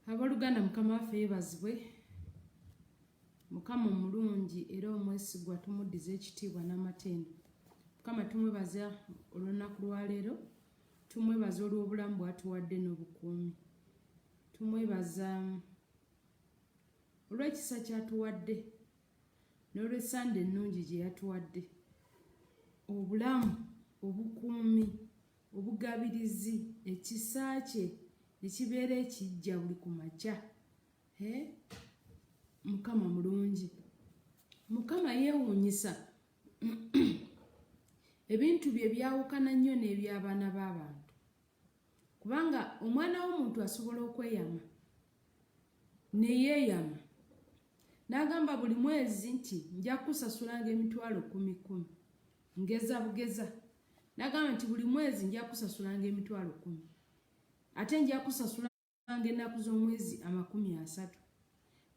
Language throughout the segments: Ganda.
Abaluganda mukama waffe yeebazibwe. Mukama omulungi era omwesigwa, tumuddiza ekitiibwa n'amatendo. Mukama tumwebaza olunaku lwaleero, tumwebaza olw'obulamu bw'atuwadde n'obukuumi. Tumwebaza olw'ekisa ky'atuwadde n'olw'essande ennungi gye yatuwadde. Obulamu, obukuumi, obugabirizi, ekisa kye ekibeera ekijja buli ku makya. Mukama mulungi. Mukama yeewuunyisa ebintu bye byawukana nnyo n'eby'abaana b'abantu, kubanga omwana w'omuntu asobola okweyama ne yeeyama n'agamba buli mwezi nti nja kusasulanga emitwalo 10,000, ngeza bugeza. N'agamba nti buli mwezi nja kusasulanga emitwalo 10, ate nja kusasulanga ennaku z'omwezi 30.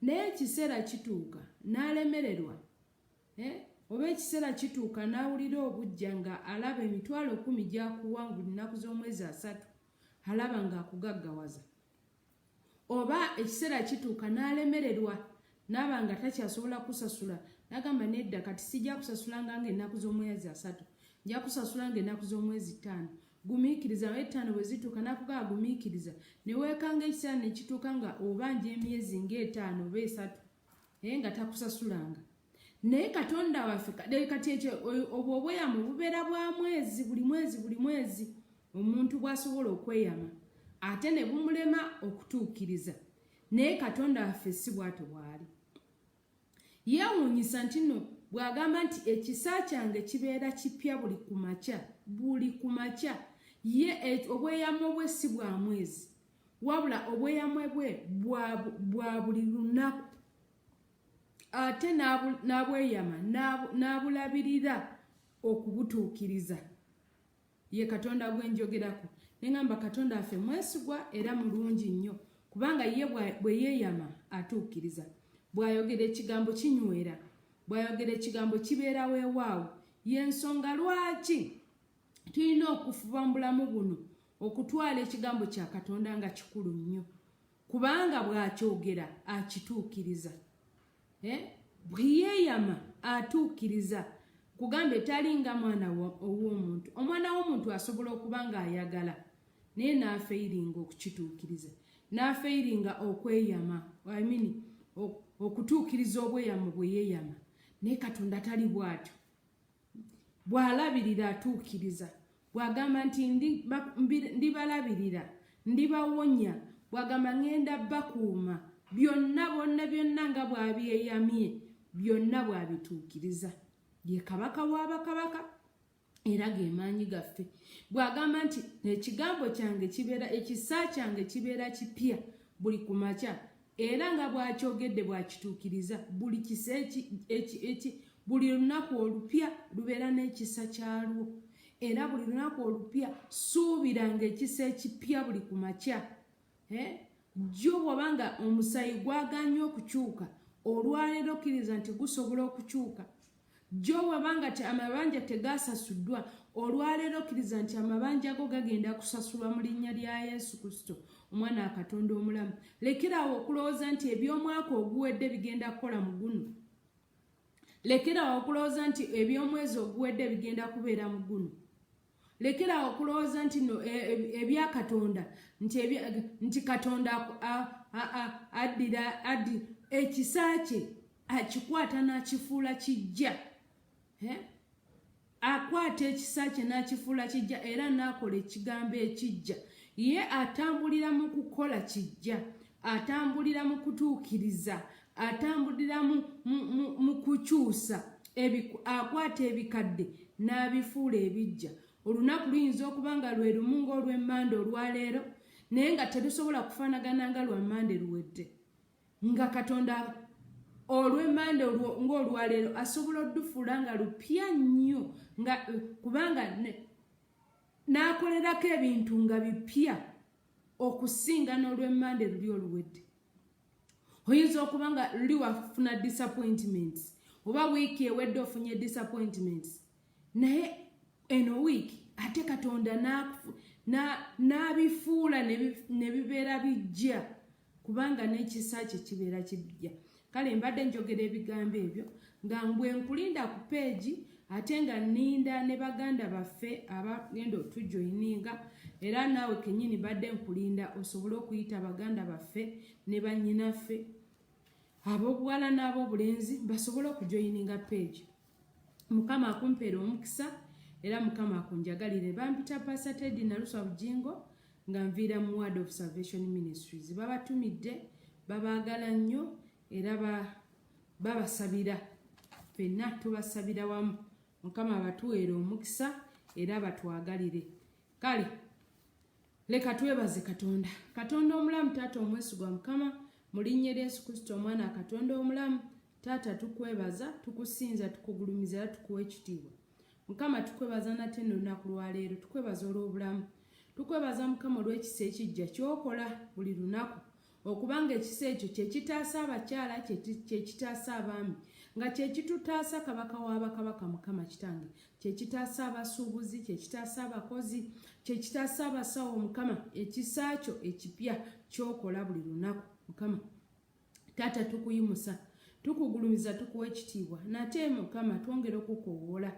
Naye ekiseera kituuka n'alemererwa, oba ekiseera kituuka n'awulira obujja nga alaba emitwalo 10 gy'akuwa buli nnaku z'omwezi 3, alaba ng'akugaggawaza. Oba ekiseera kituuka n'alemererwa n'aba nga takyasobola kusasula, n'agamba nedda kati sijja kusasulanga ng'ennaku z'omwezi 3, nja kusasulanga ennaku z'omwezi 5. Gumiikiriza, 5 bwe zituuka n'akugaba gumiikiriza, ne weekanga ekiseera ne kituuka nga obanja emyezi nga5 oba 3 nga takusasulanga. Naye Katonda waffe kati ekyo obwo obweyamo bubeera bwa mwezi, buli mwezi omuntu bw'asobola okweyama, ate ne bumulema okutuukiriza. Naye Katonda waffe si bw'atyo bw'ali. Yeewuunyisa nti nno bw'agamba nti ekisa kyange kibeera kipya buli ku makya. Ye obweyamo bwe si bwa mwezi, wabula obweyamo bwe bwa buli lunaku, ate n'abweyama n'abulabirira okubutuukiriza. Ye Katonda gwe njogerako. Neŋŋamba Katonda waffe mwesigwa era mulungi nnyo, kubanga ye bwe yeeyama atuukiriza. Bw'ayogera ekigambo kinywera, bw'ayogera ekigambo kibeera weewaawo. Y'ensonga lwaki tulina okufuba mu bulamu buno okutwala ekigambo kya Katonda nga kikulu nnyo, kubanga bw'akyogera akituukiriza. Bwe yeeyama atuukiriza. Kugamba etalinga mwana ow'omuntu. Omwana w'omuntu asobola okuba ng'ayagala naye n'afeyiringa okukituukiriza, n'afeyiringa okweyama, okutuukiriza obweyamo bwe yeeyama. Naye Katonda tali bw'atyo. Bw'alabirira atuukiriza. Bw'agamba nti ndibalabirira, ndibawonya, bw'agamba ngenda bakuuma, byonna nga bw'abyeyamye, byonna bw'abituukiriza. Ye kabaka w'abakabaka era ge maanyi gaffe. Bw'agamba nti ekigambo kyange kibeera, ekisa kyange kibeera kipya buli ku makya, era nga bw'akyogedde bw'akituukiriza. Buli kisa buli lunaku olupya lubeera n'ekisa kyalwo, era buli lunaku olupya suubiranga ekisa ekipya buli ku makya. Jjo bw'obanga omusayi gwaganye okukyuka, olwaleero kkiriza nti gusobola okukyuka. Jjo bw'obanga amabanja tegaasasuddwa, olwaleero kkiriza nti amabanja go gagenda kusasulwa mu linnya lya Yesu Kristo, omwana wa Katonda omulamu. Lekerawo okulowooza nti eby'omwaka oguwedde bigenda kukola mu guno. Lekerawo okulowooza nti eby'omwezi oguwedde bigenda kubeera mu guno. Lekerawo okulowooza nti ebya Katonda nti Katonda addira ekisa kye akikwata n'akifuula kijja. Akwata ekisa kye n'akifuula kijja era n'akola ekigambo ekijja. Ye atambulira mu kukola kijja, atambulira mu kutuukiriza, atambulira mu kukyusa. Akwata ebikadde n'abifuula ebijja. Olunaku luyinza okuba nga lwe lumu ng'olw'emmande olwaleero, naye nga terusobola kufaanagana nga lwa mmande luwedde. Nga Katonda olw'emmande ng'olwaleero asobola oddufuula nga lupya nnyo, kubanga n'akolerako ebintu nga bipya okusinga n'olw'emmande luli oluwedde. Oyinza okuba nga luli wafuna disappointments, oba wiiki ewedde ofunye disappointments, naye eno wiiki ate Katonda n'abifuula ne bibeera bijja kubanga n'ekisa kye kibeera kibijja. Kale mbadde njogera ebigambo ebyo nga mbwe nkulinda ku peegi ate nga nninda ne baganda baffe abagenda otujoyininga era naawe kennyini badde nkulinda osobole okuyita baganda baffe ne bannyinaffe ab'obuwala n'ab'obulenzi basobole okujoyininga peegi. Mukama akumpeera omukisa era Mukama akunjagalire. Bampita Pastor Teddy Naluswa Bujingo nga nviira mu Word of Salvation Ministries. Babatumidde, babaagala nnyo era babasabira. Ffenna tubasabira wamu. Mukama abatuweera omukisa era batwagalire. Kale leka twebaze Katonda. Katonda omulamu, Taata omwesigwa Mukama, mu linnya lya Yesu Kristo omwana Katonda omulamu, Taata tukwebaza, tukusinza, tukugulumiza, tukuwa ekitiibwa. Mukama tukwebaza nate n'olunaku lwa leero, tukwebaza olw'obulamu. Tukwebaza Mukama olw'ekisa ekijja ky'okola buli lunaku, okubanga ekisa ekyo kye kitaasa abakyala, kye kitaasa abaami, nga kye kitutaasa kabaka w'abakabaka Mukama Kitange, kye kitaasa abasuubuzi, kye kitaasa abakozi, kye kitaasa abasawo Mukama, ekisa kyo ekipya ky'okola buli lunaku Mukama. Taata tukuyimusa, tukugulumiza, tukuwa ekitiibwa, nate Mukama twongere okukoowoola.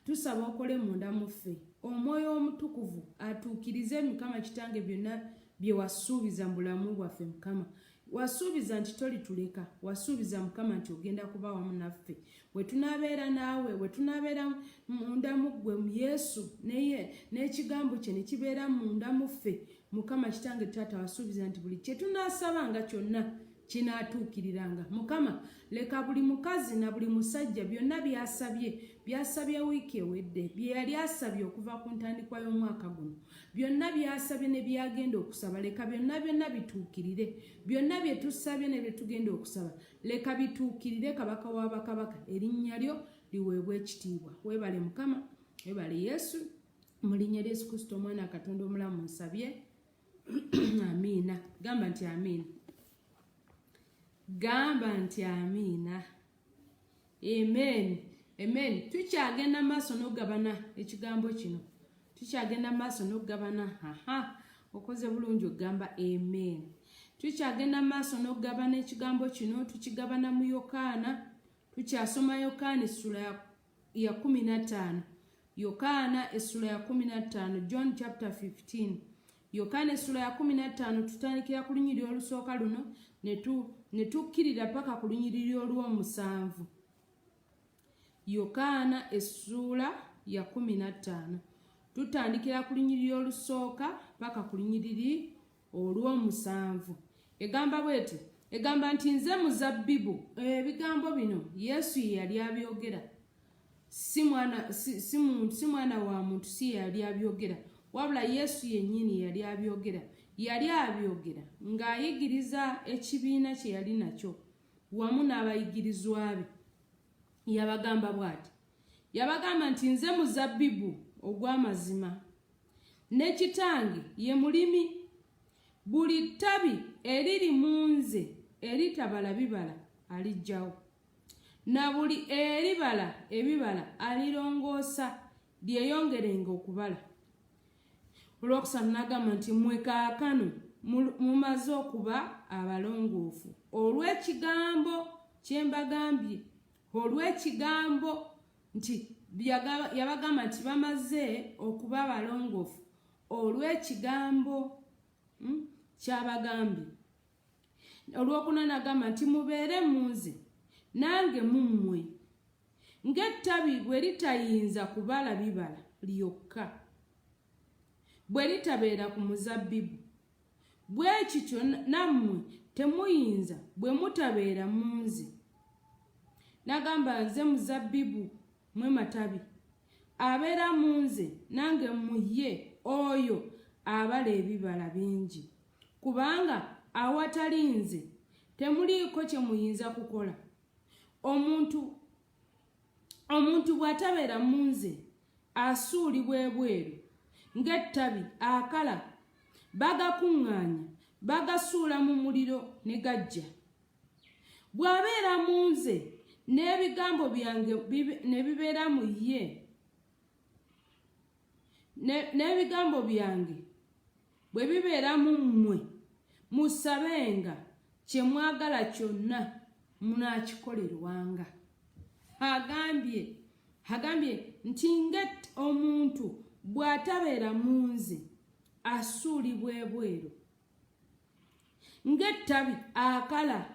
Tusaba okole munda muffe, Omwoyo Omutukuvu atuukirize Mukama Kitange byonna bye wasuubiza mu bulamu bwaffe Mukama. Wasuubiza nti tolituleka, wasuubiza Mukama nti ogenda kuba wamu naffe. We tunaabeera naawe, we tunaabeera munda mu ggwe mu Yesu, n'ekigambo kye ne kibeera munda mu ffe Mukama Kitange Taata wasuubiza nti buli kye tunaasabanga kyonna kinaatuukiriranga. Mukama leka buli mukazi na buli musajja byonna byasabye wiiki ewedde, bye yali asabye okuva ku ntandikwa y'omwaka guno, byonna byasabye ne byagenda okusaba, leka byonna bituukirire. Byonna bye tusabye ne bye tugenda okusaba leka bituukirire Kabaka w'abakabaka, erinnya lyo liweebwe ekitiibwa. Weebale Mukama, weebale Yesu, mu linnya lya Yesu Kristo omwana Katonda omulamu nsabye. Amiina. Gamba nti amiina. Gamba nti amiina. Amen. Amen. Tukyagenda maaso n'okugabana ekigambo kino. Tukyagenda maaso n'okugabana. Okoze bulungi okugamba amen. Tukyagenda maaso n'okugabana ekigambo kino, tukigabana mu Yokaana. Tukyasoma Yokaana essula ya 15. Yokaana essula ya 15. John chapter 15. Yokaana essula ya 15 tutandikira ku lunyiriri olusooka luno ne tukkirira paka ku lunyiriri olw'omusanvu. Yokaana essula ya 15 tutandikira ku lunyiriri olusooka paka ku lunyiriri olw'omusanvu. Egamba bwete, egamba nti nze muzabbibu. Ebigambo bino Yesu yali abyogera, si mwana wa muntu, si yali abyogera, wabula Yesu yennyini yali abyogera. Yali abyogera ng'ayigiriza ekibiina kye yali nakyo wamu n'abayigirizwa be. Yabagamba bw'ati, yabagamba nti nze muzabbibu ogw'amazima, ne Kitange ye mulimi. Buli ttabi eriri mu nze eritabala bibala alijjawo, na buli eribala ebibala alirongoosa lyeyongerenga okubala. Olwokusatu n'agamba nti mmwe kaakano mumaze okuba abalongoofu olw'ekigambo kye mbagambye. Olw'ekigambo nti yabagamba nti bamaze okuba abalongoofu olw'ekigambo kyabagambye. Olwokuna n'agamba nti mubeere mu nze nange mu mmwe, ng'ettabi bwe litayinza kubala bibala lyokka bwe litabeera ku muzabbibu, bwe kityo nammwe temuyinza bwe mutabeera mu nze. N'agamba nze muzabbibu mwe matabi, abeera mu nze nange mu ye, oyo abala ebibala bingi. Kubanga awatali nze temuliiko kye muyinza kukola. Omuntu bw'atabeera mu nze asuulibwa ebweru ng'ettabi akala, bagakuŋŋaanya bagasuula mu muliro ne gajja. Bw'abeera mu nze n'ebigambo byange ne bibeera mu ye, n'ebigambo byange bwe bibeera mu mmwe, musabenga kye mwagala kyonna munaakikolerwanga. Agambye nti omuntu bw'atabeera mu nze asuulibwa ebweru, ng'ettabi akala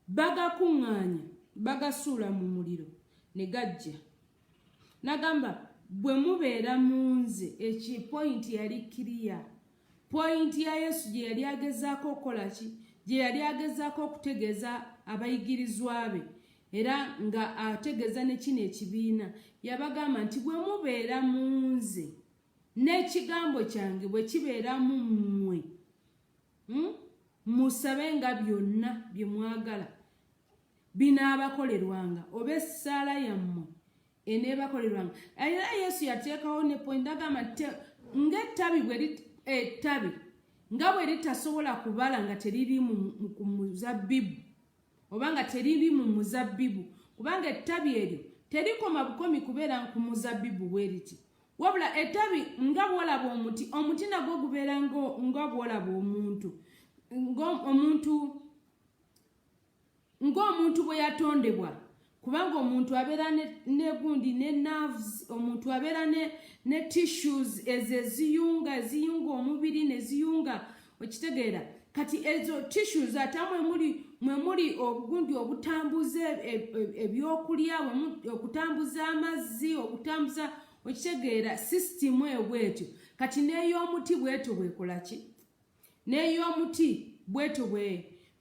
bagakuŋŋaanya bagasuula mu muliro ne gajja. Nagamba bwe mubeera mu nze, ekipointi yali kiriya. Pointi ya Yesu gye yali agezaako okukola ki? Gye yali agezaako okutegeeza abayigirizwa be, era nga ategeeza ne kino ekibiina. Yabagamba nti bwe mubeera mu nze n'ekigambo kyange bwe kibeera mu mmwe, musabe nga byonna bye mwagala binaabakolerwanga, oba essaala yammwe eneebakolerwanga. Era Yesu yateekawo ne point agamba ng'ettabi ettabi nga bwe litasobola kubala nga teriri mu muzabbibu, oba nga teriri mu muzabbibu, kubanga ettabi eryo terikoma bukomi kubeera ku muzabbibu bwe riti. Wabula ettabi nga bw'olaba omuti, omuti nagwo gubeera nga bw'olaba omuntu, ng'omuntu bwe yatondebwa, kubanga omuntu abeera ne gundi ne nerves, omuntu abeera ne tissues ezo eziyunga omubiri ne ziyunga, okitegeera. Kati ezo tissues ate mwe muli obugundi obutambuza ebyokulya, okutambuza amazzi, okutambuza, okitegeera, sisitimu bwetyo. Kati n'ey'omuti bwetyo bwekola ki? N'ey'omuti bwetyo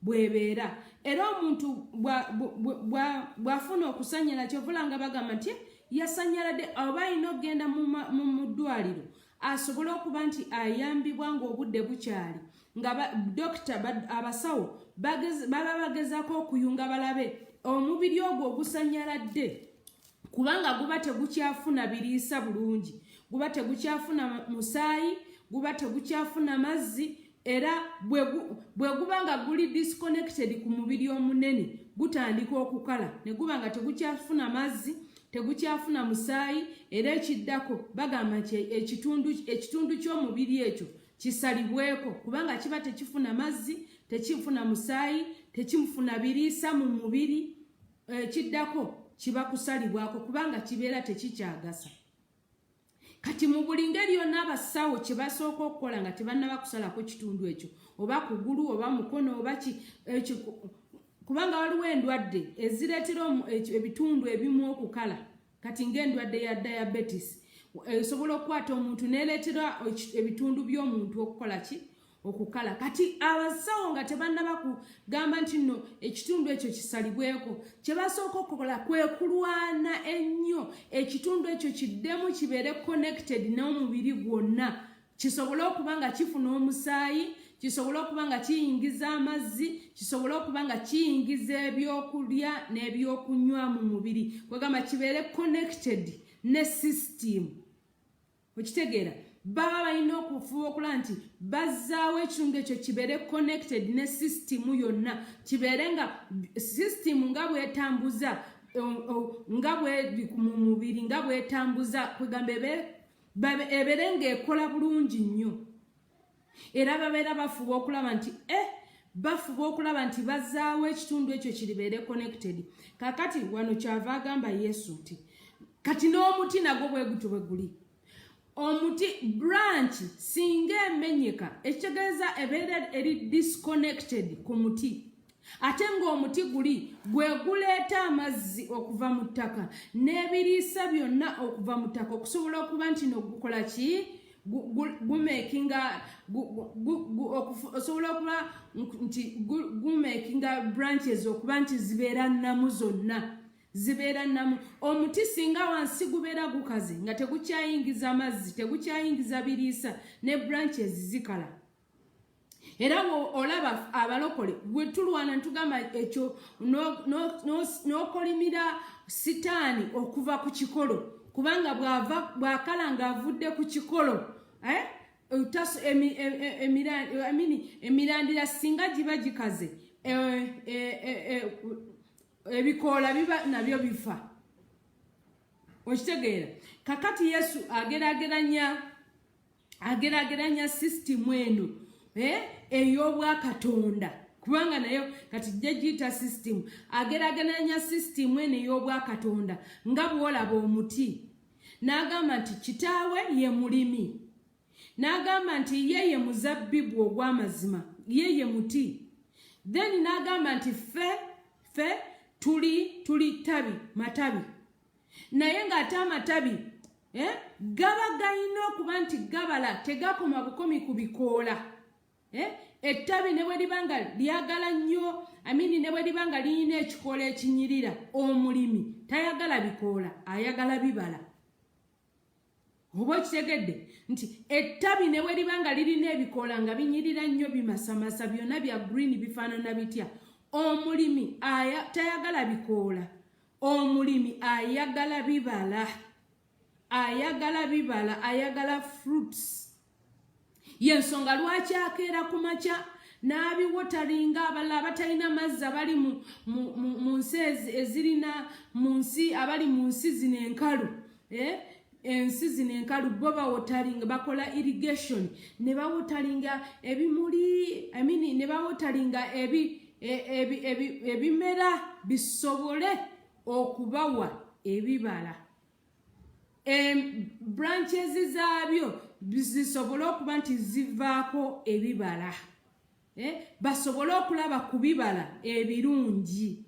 bwebeera. Era omuntu bw'afuna okusanyala, kyovulanga bagamba nti yasanyaladde, oba alina okugenda mu ddwaliro asobole okuba nti ayambibwa ng'obudde bukyali, nga dokita abasawo baba bagezaako okuyunga balabe omubiri ogwo ogusanyaladde, kubanga guba tegukyafuna biriisa bulungi, guba tegukyafuna musaayi, guba tegukyafuna mazzi. Era bwe guba nga guli disconnected ku mubiri omunene, gutandika okukala ne guba nga tegukyafuna mazzi, tegukyafuna musaayi. Era ekiddako bagamba nti ekitundu ky'omubiri ekyo kisalibweko, kubanga kiba tekifuna mazzi, tekifuna musaayi, tekifuna biriisa mu mubiri. Ekiddako kiba kusalibwako kubanga kibeera tekikyagasa. Kati mu buli ngeri yonna abasawo kye basooka okukola nga tebannaba kusalako kitundu ekyo, oba kugulu oba mukono oba kubanga waliwo endwadde ezireetera ebitundu ebimu okukala. Kati ng'endwadde ya diabetes esobola okukwata omuntu n'ereetera ebitundu by'omuntu okukola ki? Okukala. Kati abasawo nga tebannaba kugamba nti nno ekitundu ekyo kisalibweko, kye basooka okukola kwe kulwana ennyo ekitundu ekyo kiddemu kibeere connected n'omubiri gwonna, kisobole okuba nga kifuna omusaayi, kisobole okuba nga kiyingiza amazzi, kisobole okuba nga kiyingiza ebyokulya n'ebyokunywa mu mubiri, kwegamba kibeere connected ne system. Okitegeera? Baba balina okufuba okulaba nti bazzaawo ekitundu ekyo kibeere connected ne system yonna, kibeere nga system nga bwetambuza nga bwe mu mubiri nga bwetambuza, kwegamba ebeere ng'ekola bulungi nnyo. Era babeera bafuba okulaba nti bazzaawo ekitundu ekyo kiribeere connected. Kakati wano kyava agamba Yesu nti kati n'omuti nagwo bwe gutyo bwe guli. Omuti branch singa emenyeka, ekitegeeza ebeera eri disconnected ku muti, ate ng'omuti guli gwe guleeta amazzi okuva mu ttaka n'ebiriisa byonna okuva mu ttaka, okusobola okuba nti nogukola ki? Osobola okuba nti gumakinga branches okuba nti zibeera nnamu zonna, zibeera namu. Omuti singa wansi gubeera gukaze nga tegukyayingiza amazzi, tegukyayingiza biriisa, ne branches zikala. Era olaba abalokole bwe tulwana ntugamba ekyo n'okolimira sitaani okuva ku kikolo, kubanga bw'akala ng'avudde ku kikolo, emirandira singa giba gikaze, ebikoola biba nabyo bifa. Okitegeera? Kakati Yesu ageraageranya sisitimu eno ey'obwakatonda kubanga nayo kati jjagiyita system agerageranya system eno ey'obwakatonda nga bw'olaba omuti n'agamba nti kitaawe ye mulimi n'agamba nti ye ye muzabbibu ogw'amazima ye ye muti then n'agamba nti ffe tuli matabi naye ng'ate amatabi gaba galina okuba nti gabala tegakoma bukomi ku bikoola ettabi ne bwe liba nga lyagala nnyo ne bwe liba nga lirina ekikoola ekinyirira omulimi tayagala bikoola ayagala bibala oba okitegedde nti ettabi ne bwe liba nga lirina ebikoola nga binyirira nnyo bimasamasa byonna bya green bifaanana bitya omulimi tayagala bikoola omulimi ayagala bibala ayagala fruits yensonga lwaki akeera ku makya n'abiwotalinga abalala abatalina mazzi abali mu nsi ezirina abali mu nsi zino enkalu ensi zino enkalu bo bawotalinga bakola irrigation ne bawotalinga ebimuli ne bawotalinga ebimera bisobole okubawa ebibala branches zaabyo zisobole okuba nti zivaako ebibala basobole okulaba ku bibala ebirungi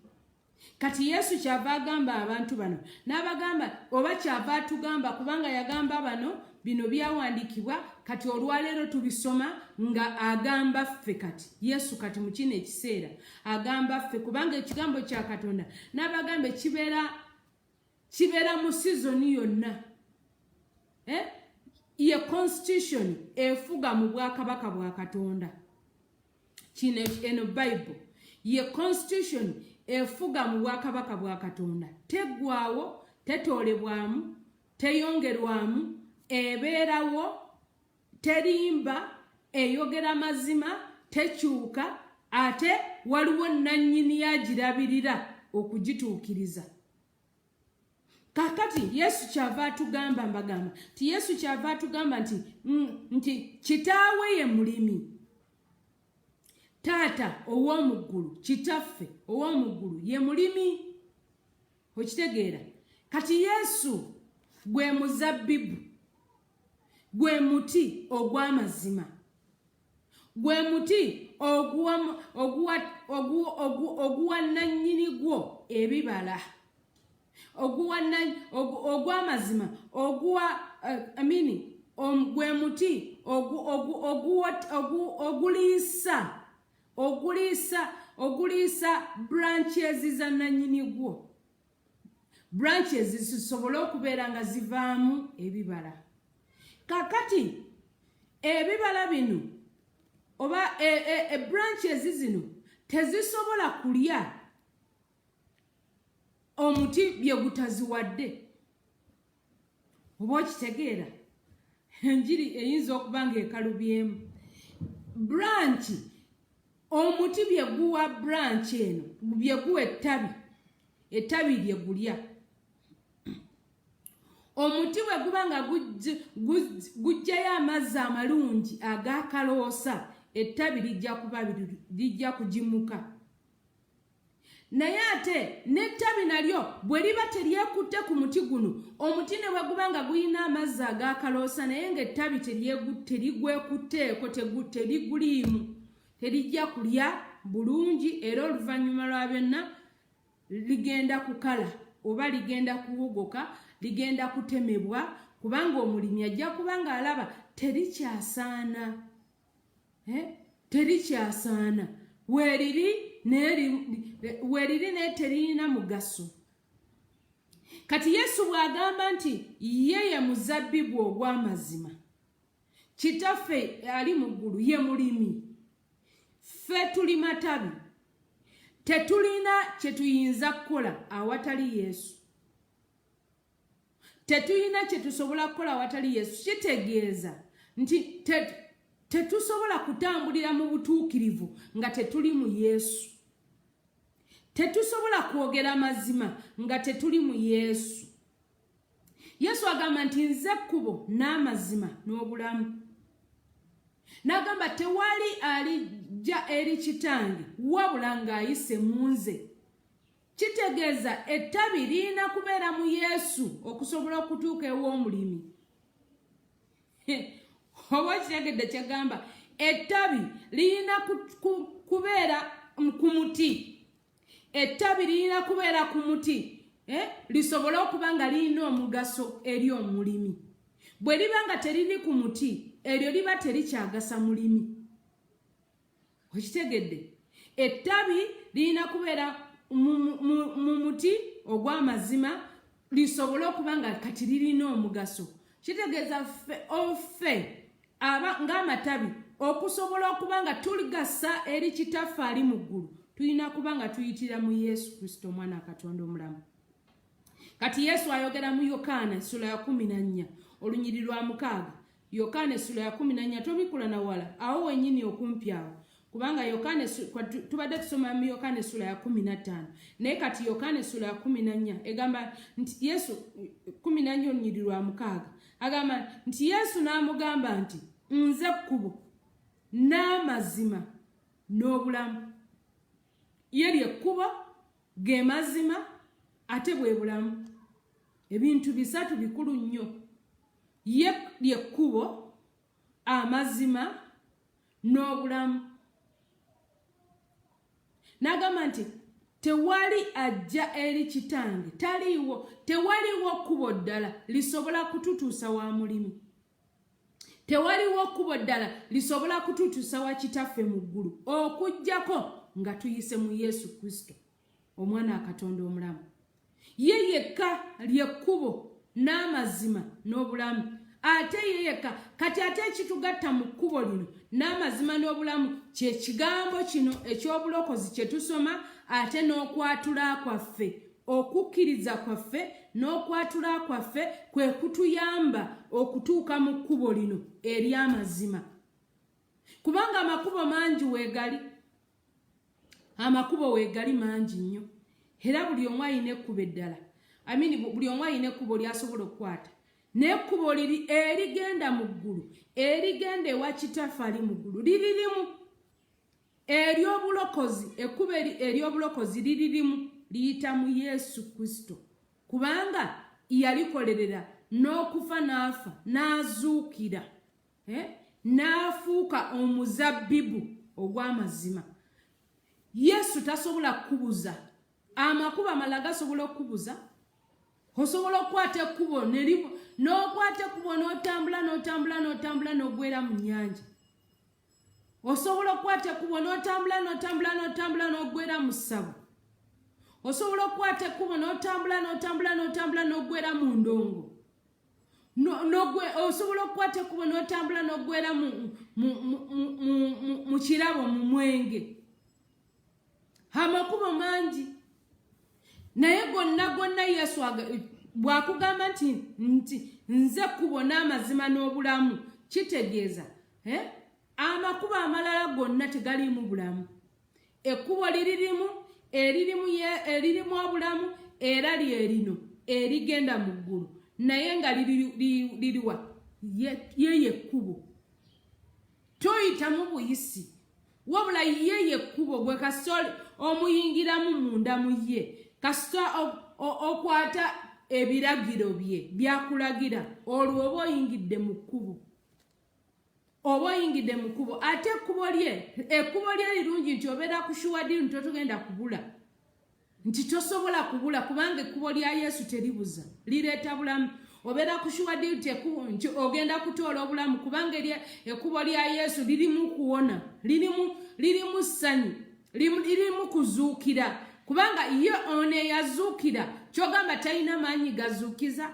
kati yesu kyava agamba abantu bano n'abagamba oba kyava atugamba kubanga yagamba bano bino byawandiikibwa kati olwaleero tubisoma nga agamba ffe kati yesu kati mu kino ekiseera agamba ffe kubanga ekigambo kya katonda n'abagambe kibeera mu sizoni yonna ye constitution efuga mu bwakabaka bwa katonda kino eno bible ye constitution efuga mu bwakabaka bwa katonda teggwaawo tetoolebwamu teyongerwamu ebeerawo terimba eyogera mazima tekyuka ate waliwo nannyini yagirabirira okugituukiriza kakati yesu kyava atugamba mbagamba nti yesu kyava atugamba nti kitaawe ye mulimi taata ow'omuggulu kitaffe ow'omuggulu ye mulimi okitegeera kati yesu gwe muzabbibu gwe muti ogw'amazima gwe muti oguwa nannyini gwo ebibala ogw'amazima gwe muti oguliisa branches za nannyini gwo branches zisobole okubeera nga zivaamu ebibala kakati ebibala bino oba branches zino tezisobola kulya omuti bye gutaziwadde oba okitegeera enjiri eyinza okuba nga ekalubyemu branch omuti bye guwa branch eno bye guwa ettabi lye gulya omuti bwe guba nga gujjayo amazzi amalungi agakaloosa ettabi lijja kugimuka naye ate n'ettabi nalyo bwe liba teryekutte ku muti guno omuti ne bwe guba nga guyina amazzi agakaloosa naye ng'ettabi terigwekutteeko teriguliimu terijja kulya bulungi era oluvannyuma lwa byonna ligenda kukala oba ligenda kuwogoka ligenda kutemebwa kubanga omulimi ajja kuba ng'alaba terikyasaana weeriri naye teririna mugaso kati yesu bw'agamba nti ye ye muzabbibu ogw'amazima kitaffe ali mu ggulu ye mulimi ffe tuli matabi tetulina kye tuyinza kukola awatali yesu tetulina kye tusobola kukola awatali yesu kitegeeza nti tetusobola kutambulira mu butuukirivu nga tetuli mu yesu tetusobola kwogera mazima nga tetuli mu yesu yesu agamba nti nze kkubo n'amazima n'obulamu n'agamba tewali alijja eri kitange wabula ng'ayise mu nze. Kitegeeza ettabi lirina kubeera mu Yesu okusobola okutuuka ew'omulimi. Oba kitegedde kyagamba ettabi lirina kubeera ku muti. Ettabi lirina kubeera ku muti lisobole okuba nga lirina omugaso eri omulimi. Bwe liba nga teriri ku muti eryo liba terikyagasa mulimi. Okitegedde ettabi lirina kubeera mu muti ogw'amazima lisobole okuba nga kati lirina omugaso. Kitegeeza ffe ng'amatabi okusobola okuba nga tuligasa eri kitaffe ali mu ggulu tulina kuba nga tuyitira mu Yesu Kristo omwana wa Katonda omulamu. Kati Yesu ayogera mu Yokaana essula ya 14 olunyiri lwa 6. Yokaana essula ya 14 tobikula na wala awo wennyini okumpi awo kubanga Yokaana tubadde tusoma mu Yokaana essula ya 15 naye kati Yokaana essula ya 14 egamba nti Yesu 14 olunyiri lwa 6 agamba nti Yesu n'amugamba nti nze kkubo n'amazima n'obulamu. Ye lyekkubo ge mazima ate bwe bulamu. Ebintu bisatu bikulu nnyo. Ye lyekkubo amazima n'obulamu. N'agamba nti tewali ajja eri kitange tewaliwo kkubo ddala lisobola kututuusa wa mulimi. Tewaliwo kkubo ddala lisobola kututuusa wa kitaffe mu ggulu okuggyako nga tuyise mu Yesu Kristo omwana wa Katonda omulamu. Ye yekka lyekkubo n'amazima n'obulamu. Ate ye yekka kati ate ekitugatta mu kkubo lino n'amazima n'obulamu kye kigambo kino eky'obulokozi kye tusoma ate n'okwatula kwaffe. Okukkiriza kwaffe n'okwatula kwaffe kwe kutuyamba okutuuka mu kkubo lino ery'amazima. Kubanga amakubo mangi weegali. Amakubo weegali mangi nnyo. Era buli omu alina ekkubo eddala. Buli omu alina ekkubo lyasobola okukwata. N'ekkubo liri erigenda mu ggulu, erigenda ewa kitaffe ali mu ggulu liririmu. Ery'obulokozi, ekkubo ery'obulokozi liririmu liyita mu Yesu Kristo. Kubanga yalikolerera n'okufa n'afa n'azuukira. N'afuuka omuzabbibu ogw'amazima. Yesu tasobola kukubuza. Amakubo amalala gasobola okukubuza. Osobola okukwata ekkubo n'okwata ekkubo n'otambula n'ogwera mu nnyanja. Osobola okukwata ekkubo n'otambula n'ogwera mu ssabu. Osobola okukwata ekkubo n'otambula n'ogwera mu ndongo. Osobola okukwata ekkubo n'otambula n'ogwera mu kirabo mu mwenge. Amakubo mangi. Naye gonna Yesu bw'akugamba nti nze kkubo n'amazima n'obulamu kitegeeza amakubo amalala gonna tegaliimu bulamu. Ekkubo eririmu obulamu era lyerino erigenda mu ggulu naye nga liriwa ye yekkubo. Toyitamu buyisi wabula ye yekkubo gwe kasita omuyingiramu munda mu ye kasita okwata ebiragiro bye byakulagira olwo oba oyingidde mu kkubo. Ate ekkubo lye lirungi nti obeera ku shuwadiri nti totugenda kubula. Nti tosobola kubula kubanga ekkubo lya Yesu teribuza lireeta bulamu. Obeera ku shuwadiri nti ogenda kutoola obulamu kubanga ekkubo lya Yesu lirimu kuwona, lirimu ssanyu, lirimu kuzuukira. Kubanga ye ono eyazuukira kyogamba talina maanyi gazuukiza.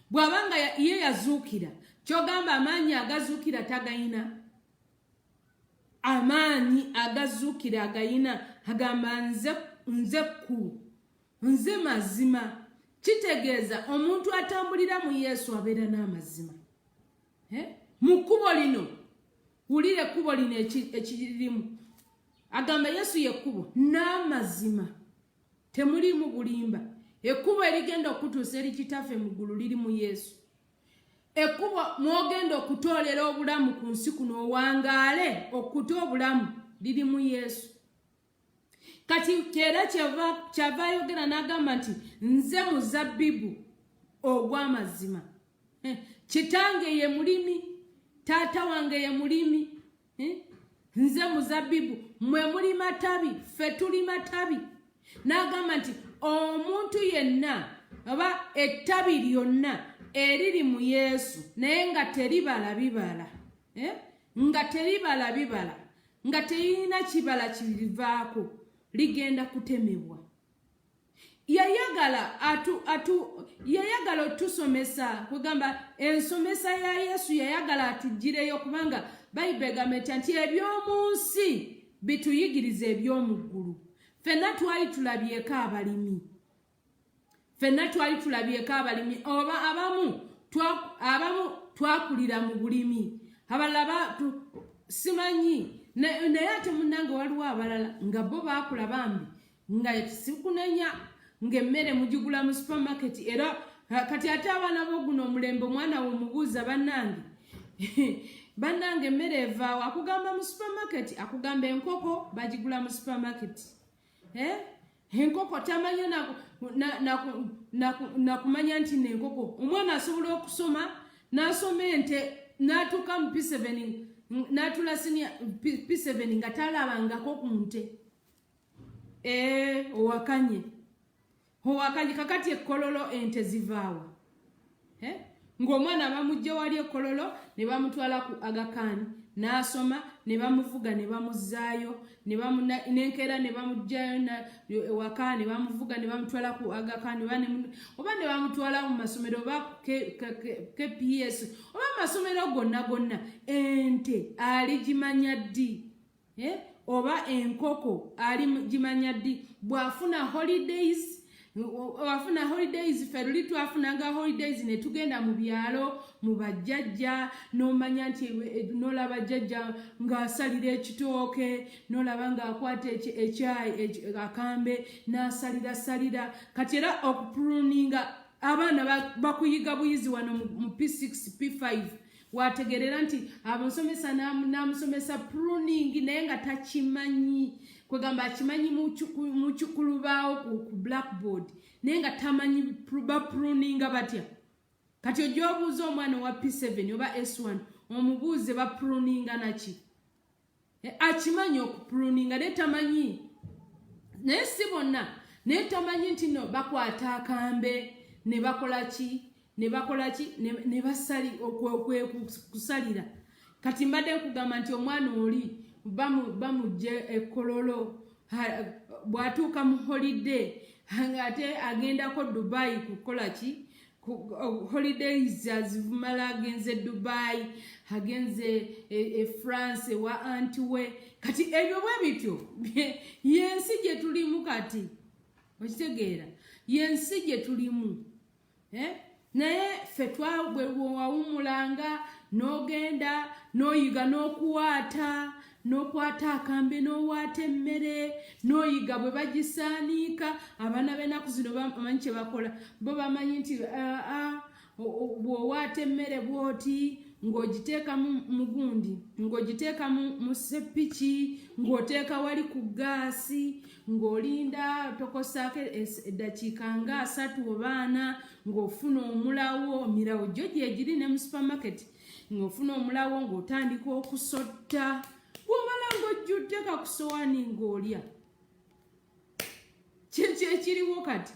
Bw'abanga ye yazuukira kyogamba amaanyi agazuukira tagayina. Amaanyi agazuukira agayina agamba nze kkubo, nze mazima. Kitegeeza omuntu atambulira mu Yesu abeera n'amazima. Mu kkubo lino wulire ekkubo lino ekiririmu. Agamba Yesu yekkubo n'amazima temulimu bulimba. Ekkubo erigenda okutuusa eri kitaffe mu ggulu liri mu Yesu. ekkubo mwogenda okutoolera obulamu ku nsi kuno owangaale okuta obulamu liri mu Yesu. Kati kyera kyava ayogera n'agamba nti nze muzabbibu ogw'amazima. Kitange ye mulimi, taata wange ye mulimi. Nze muzabbibu, mwe muli matabi, ffe tuli matabi. N'agamba nti omuntu yenna oba ettabi lyonna eriri mu Yesu naye nga teribala bibala, nga teribala bibala, nga terina kibala kirivaako, ligenda kutemebwa. Yayagala otusomesa kugamba ensomesa ya Yesu yayagala atuggireyo kubanga Bayibuli egamba nti eby'omu nsi bituyigiriza eby'omu ggulu. Ffenna twali tulabyeko abalimi. Oba abamu twakulira mu bulimi, abalala simanyi naye ate munnange waliwo abalala nga bo baakula bambi nga sikunenya ng'emmere mugigula mu supermarket. Era kati ate abaana b'oguno omulembe omwana w'omubuuza bannange emmere evaawo, akugamba mu supermarket, akugamba enkoko bagigula mu supermarket. Enkoko tamanya nakumanya nti n'enkoko. Omwana asobola okusoma n'asoma ente n'atuuka mu P7 n'atula P7 nga talabangako ku nte. Owakanye kakati ekkololo ente zivaawa. Ng'omwana bamujja wali ekkololo ne bamutwala ku Aga Khan n'asoma ne bamuvuga ne bamuzzaayo n'enkeera ne bamugjayo ewaka ne bamuvuga ne bamutwala ku Aga Khan oba ne bamutwala mu masomero oba KPS oba amasomero gonna. Ente aligimanya ddi? Oba enkoko aligimanya ddi? Bw'afuna holidays, wafuna holidays, ffe luli twafunanga holidays ne tugenda mu byalo mu bajjajja, n'omanya nti n'olaba jjajja ng'asalira ekitooke, n'olaba ng'akwata ekyayi akambe n'asalira. Kati era okupruninga abaana bakuyiga buyizi wano mu P6 P5 wategerera nti abasomesa n'amusomesa pruning naye nga takimanyi. Kwegamba akimanyi mu kikulubaawo ku blackboard naye nga tamanyi bapruninga batya. Kati ojja obuuza omwana wa P7 oba S1 omubuuze bapruninga naki. Akimanyi okupruninga naye tamanyi. Naye si bonna. Naye tamanyi nti no bakwata akambe ne bakola ki ne basali kusalira. Kati mbadde kugamba nti omwana oli bamujje ekkololo bw'atuuka mu holiday ate agendako Dubai kukola ki holidays azimala agenze Dubai, agenze France wa antiwe. Kati ebyo bwe bityo yensi gye tulimu kati okitegeera yensi gye tulimu. Naye ffe twawumulanga n'ogenda n'oyiga n'okwata akambe n'owaata emmere n'oyiga bwe bagisaaniika. Abaana b'ennaku zino bamanyi kye bakola, bo bamanyi nti bw'owaata emmere bw'oti ng'ogiteeka mu gundi, ng'ogiteeka mu sepiki, ng'oteeka wali ku gaasi, ng'olinda tokosaako eddakiika nga 3 oba 4 ng'ofuna omulawo. Mirawo gyo gyegiri ne mu supermarket. Ng'ofuna omulawo ng'otandika okusotta. Bw'omala ng'ojja oteeka ku sowaani ng'olya. Kyekiriwo kati.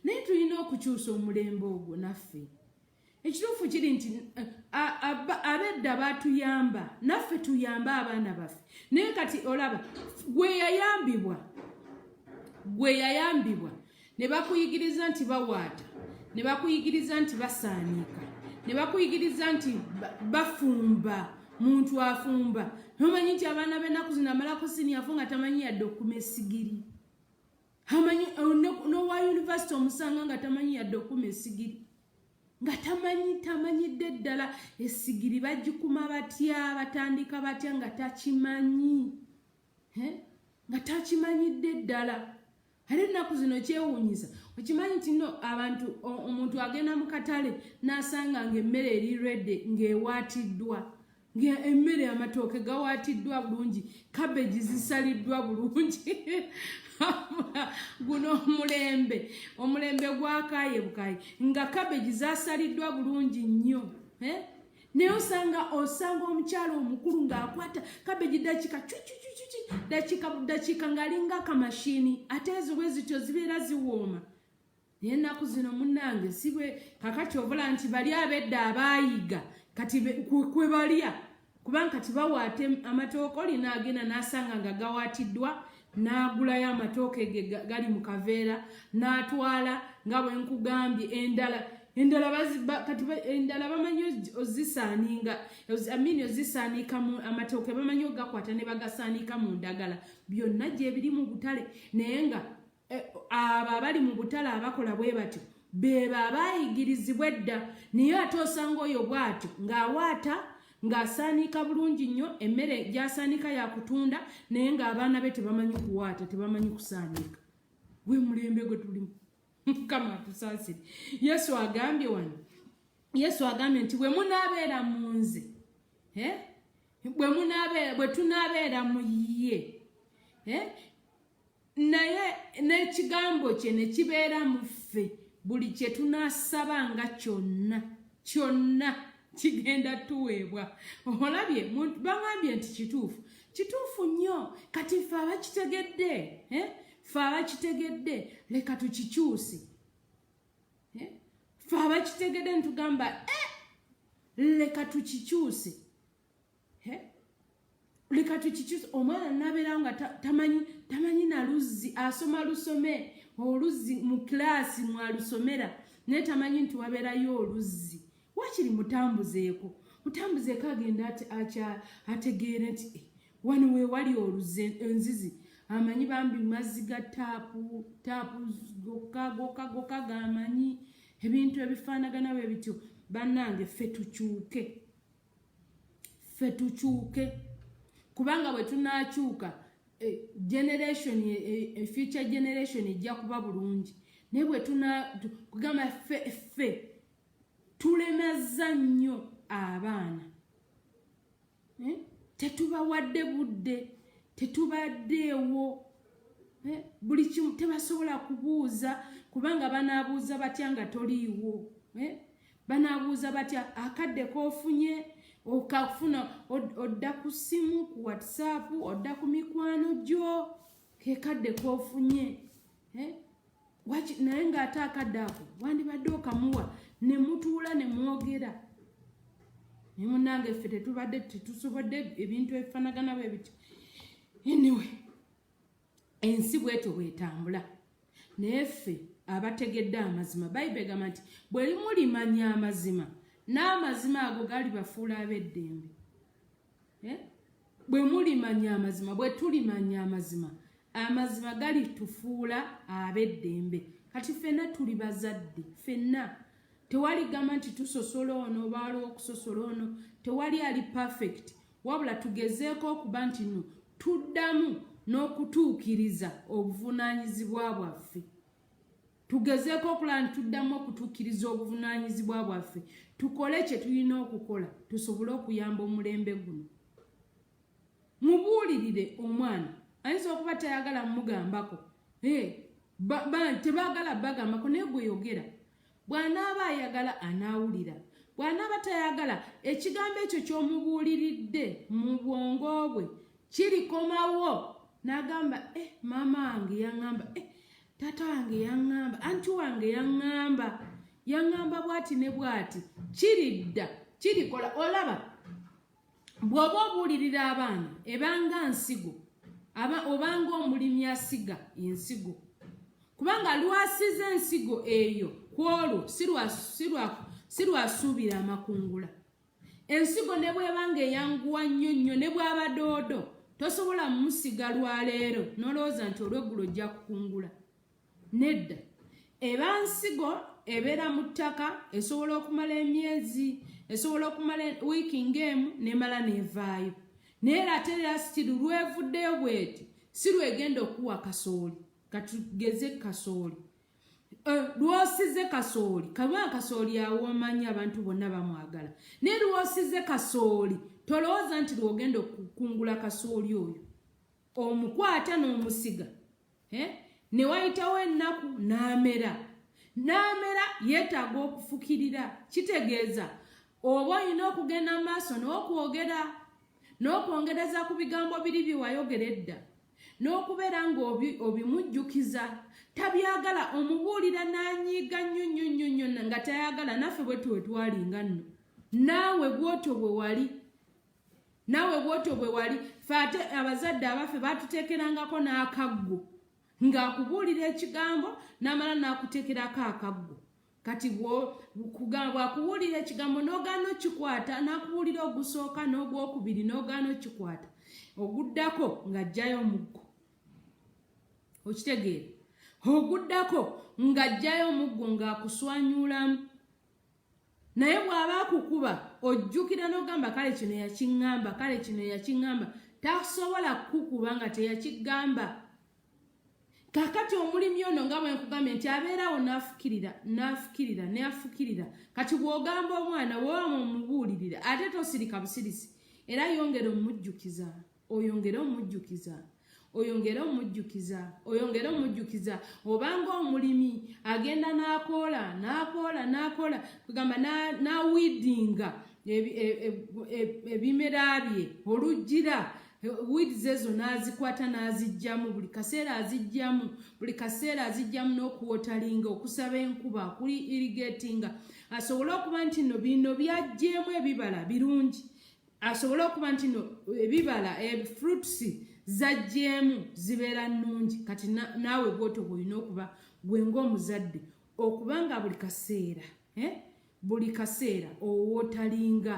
Naye tulina okukyusa omulembe ogwo naffe. Ekituufu kiri nti abedda baatuyamba, naffe tuyamba abaana baffe. Naye kati olaba gwe yayambibwa ne bakuyigiriza nti bawaata, ne bakuyigiriza nti basaaniika, ne bakuyigiriza nti bafumba, muntu afumba. Nomanyi nti abaana b'ennaku zino amalako siniafu nga tamanyi yadde okuma essigiri. N'owa university omusanga nga tamanyi yadde okuma essigiri. Nga tamanyidde ddala essigiri bagikuma batya, batandika batya nga takimanyi. Nga takimanyidde ddala. ate ennaku zino kyewuunyisa okimanyi nti nno abantu omuntu agenda mu katale n'asanga ng'emmere eri redde ng'ewaatiddwa ng'emmere amatooke gawaatiddwa bulungi kabeji zisaliddwa bulungi guno omulembe gwakaaye bukaye nga kabeji zasaliddwa bulungi nnyo naye osanga omukyalo omukulu ng'akwata kabeji dakiika ng'alinga akamashini ate ezo bwe zityo zibeera ziwooma naye ennaku zino munnange kakati obula nti bali abedda abaayiga kati kwe balya kubanga kati bawaate amatooke olina agenda n'asanga nga gawaatiddwa n'agulayo amatooke ge gali mu kaveera n'atwala nga bwe nkugambye endala bamanyi ozisaaninga ozisaanika amatooke bamanyi ogakwata ne bagasaanika mu ndagala byonna gye biri mu butale naye nga abo abali mu butale abakola bwe batyo beebo abaayigirizibwa edda naye ate osanga oyo bw'atyo ng'awaata ng'asaanika bulungi nnyo emmere gy'asaanika yakutunda naye ng'abaana be tebamanyi kuwaata tebamanyi kusaanika gwe mulembe gwe tulimu mukama atusaasire yesu agambye wano yesu agambye nti bwe munaabeera mu nze bwe tunaabeera mu ye naye n'ekigambo kye ne kibeera mu ffe buli kye tunaasabanga kyonna kigenda tuweebwa olabye bagambye nti kituufu nnyo kati ffe abakitegedde leka tukikyuse ffe abakitegedde ntugamba leka tukikyuse omwana nabeerawo nga tamanyi na luzzi asoma lusome oluzzi mu kilaasi mwalusomera naye tamanyi nti wabeerayo oluzzi wakiri mutambuzeeko agenda ategeere nti wano weewali oluzzi enzizi amanyi bambi mazzi ga taapu gokka gamanyi ebintu ebifaanagana bwe bityo bannange ffe tukyuke kubanga bwe tunaakyuka future generation ejja kuba bulungi naye bwe kugamba ffe tulemezza nnyo abaana tetubawadde budde tetubaddeewo buli kimu tebasobola kubuuza kubanga banaabuuza batya nga toliiwo banaabuuza batya akadde koofunye okafuna odda ku ssimu ku whatsapp odda ku mikwano gyo kekadde koofunye naye ng'ate akadde ako wandibadde okamuwa ne mutuula ne mwogera naye munnange ffe tetusobodde ebintu ebifaanagana bwe bityo anyway ensi bwetyo bwetambula naye ffe abategedde amazima bayibuli egamba nti bwe limulimanya amazima n'amazima ago gali bafuula ab'eddembe bwe mulimanya amazima bwe tulimanya amazima gali tufuula ab'eddembe kati ffenna tuli bazadde ffenna tewali gamba nti tusosola ono baaliwo okusosola ono tewali ali perfect wabula tugezeeko okuba nti no tuddamu n'okutuukiriza obuvunaanyizibwa bwaffe tugezeeko okulaba nti tuddamu okutuukiriza obuvunaanyizibwa bwaffe tukole kye tulina okukola tusobole okuyamba omulembe guno mubuulirire omwana ayinza okuba tayagala mumugambako tebaagala bagambako naye gweyogera bw'anaaba ayagala anaawulira bw'anaaba tayagala ekigambo ekyo ky'omubuuliridde mu bwongo bwe kirikomawo n'agamba maama wange yaŋŋamba taata wange yaŋŋamba anti wange yaŋŋamba bw'ati ne bw'ati kiridda kirikola olaba bw'oba obuulirira abaana ebanga nsigo obanga omulimi asiga ensigo kubanga lwasiza ensigo eyo kwolwo si lwasuubira amakungula ensigo ne bwebanga eyanguwa nnyo ne bw'aba doodo tosobola mumusiga lwaleero n'olowooza nti olweggulo ojja kukungula nedda eba nsigo ebeera mu ttaka esobola okumala emyezi esobola okumala wiiki ng'emu nemala neevaayo naye ate era sitiru lwevuddeyo bweti si lwegenda okuwa kasooli katugeze kasooli lwosize kasooli kabanga kasooli awomanya abantu bonna bamwagala ne lwosize kasooli tolowooza nti lwogenda okukungula kasooli oyo omukwata n'omusiga ne wayitawo ennaku n'amera yeetaaga okufukirira kitegeeza oba olina okugenda maaso n'okwongereza ku bigambo biri bye wayogera edda n'okubeera ng'obimujjukiza tabyagala omubuulira n'anyiiga nnyo nga tayagala naffe bwe tuwe twalinga nno naawe bw'otyo bwe wali fe ate abazadde abaffe baatuteekerangako n'akaggo ng'akubuulira ekigambo n'amala n'akuteekerako akaggo kati bw'akubuulira ekigambo n'ogaana okikwata n'akubuulira ogusooka n'ogwokubiri n'ogaana okikwata oguddako ng'ajjayo omuggo okitegeera oguddako ng'ajjayo omuggo ng'akuswanyulamu naye bw'aba akukuba ojjukira n'ogamba kale kino yakiŋŋamba tasobola kukuba nga teyakigamba kakati omulimi ono nga bwe nkugambye nti abeerawo n'afukirira kati bw'ogamba omwana wooma omubuulirira ate tosirika busirisi era oyongera omujjukiza obanga omulimi agenda n'akoola kugamba n'awiidinga ebimera bye oluggira weeds ezo n'azikwata n'azijjamu buli kaseera azijjamu n'okuwotalinga okusaba enkuba kuli irrigatinga asobole okuba nti no bino byajjeemu ebibala birungi asobole okuba nti no ebibala fruits zajjeemu zibeera nnungi kati naawe bw'otyo bw'olina okuba gwenga omuzadde okubanga buli kaseera owotalinga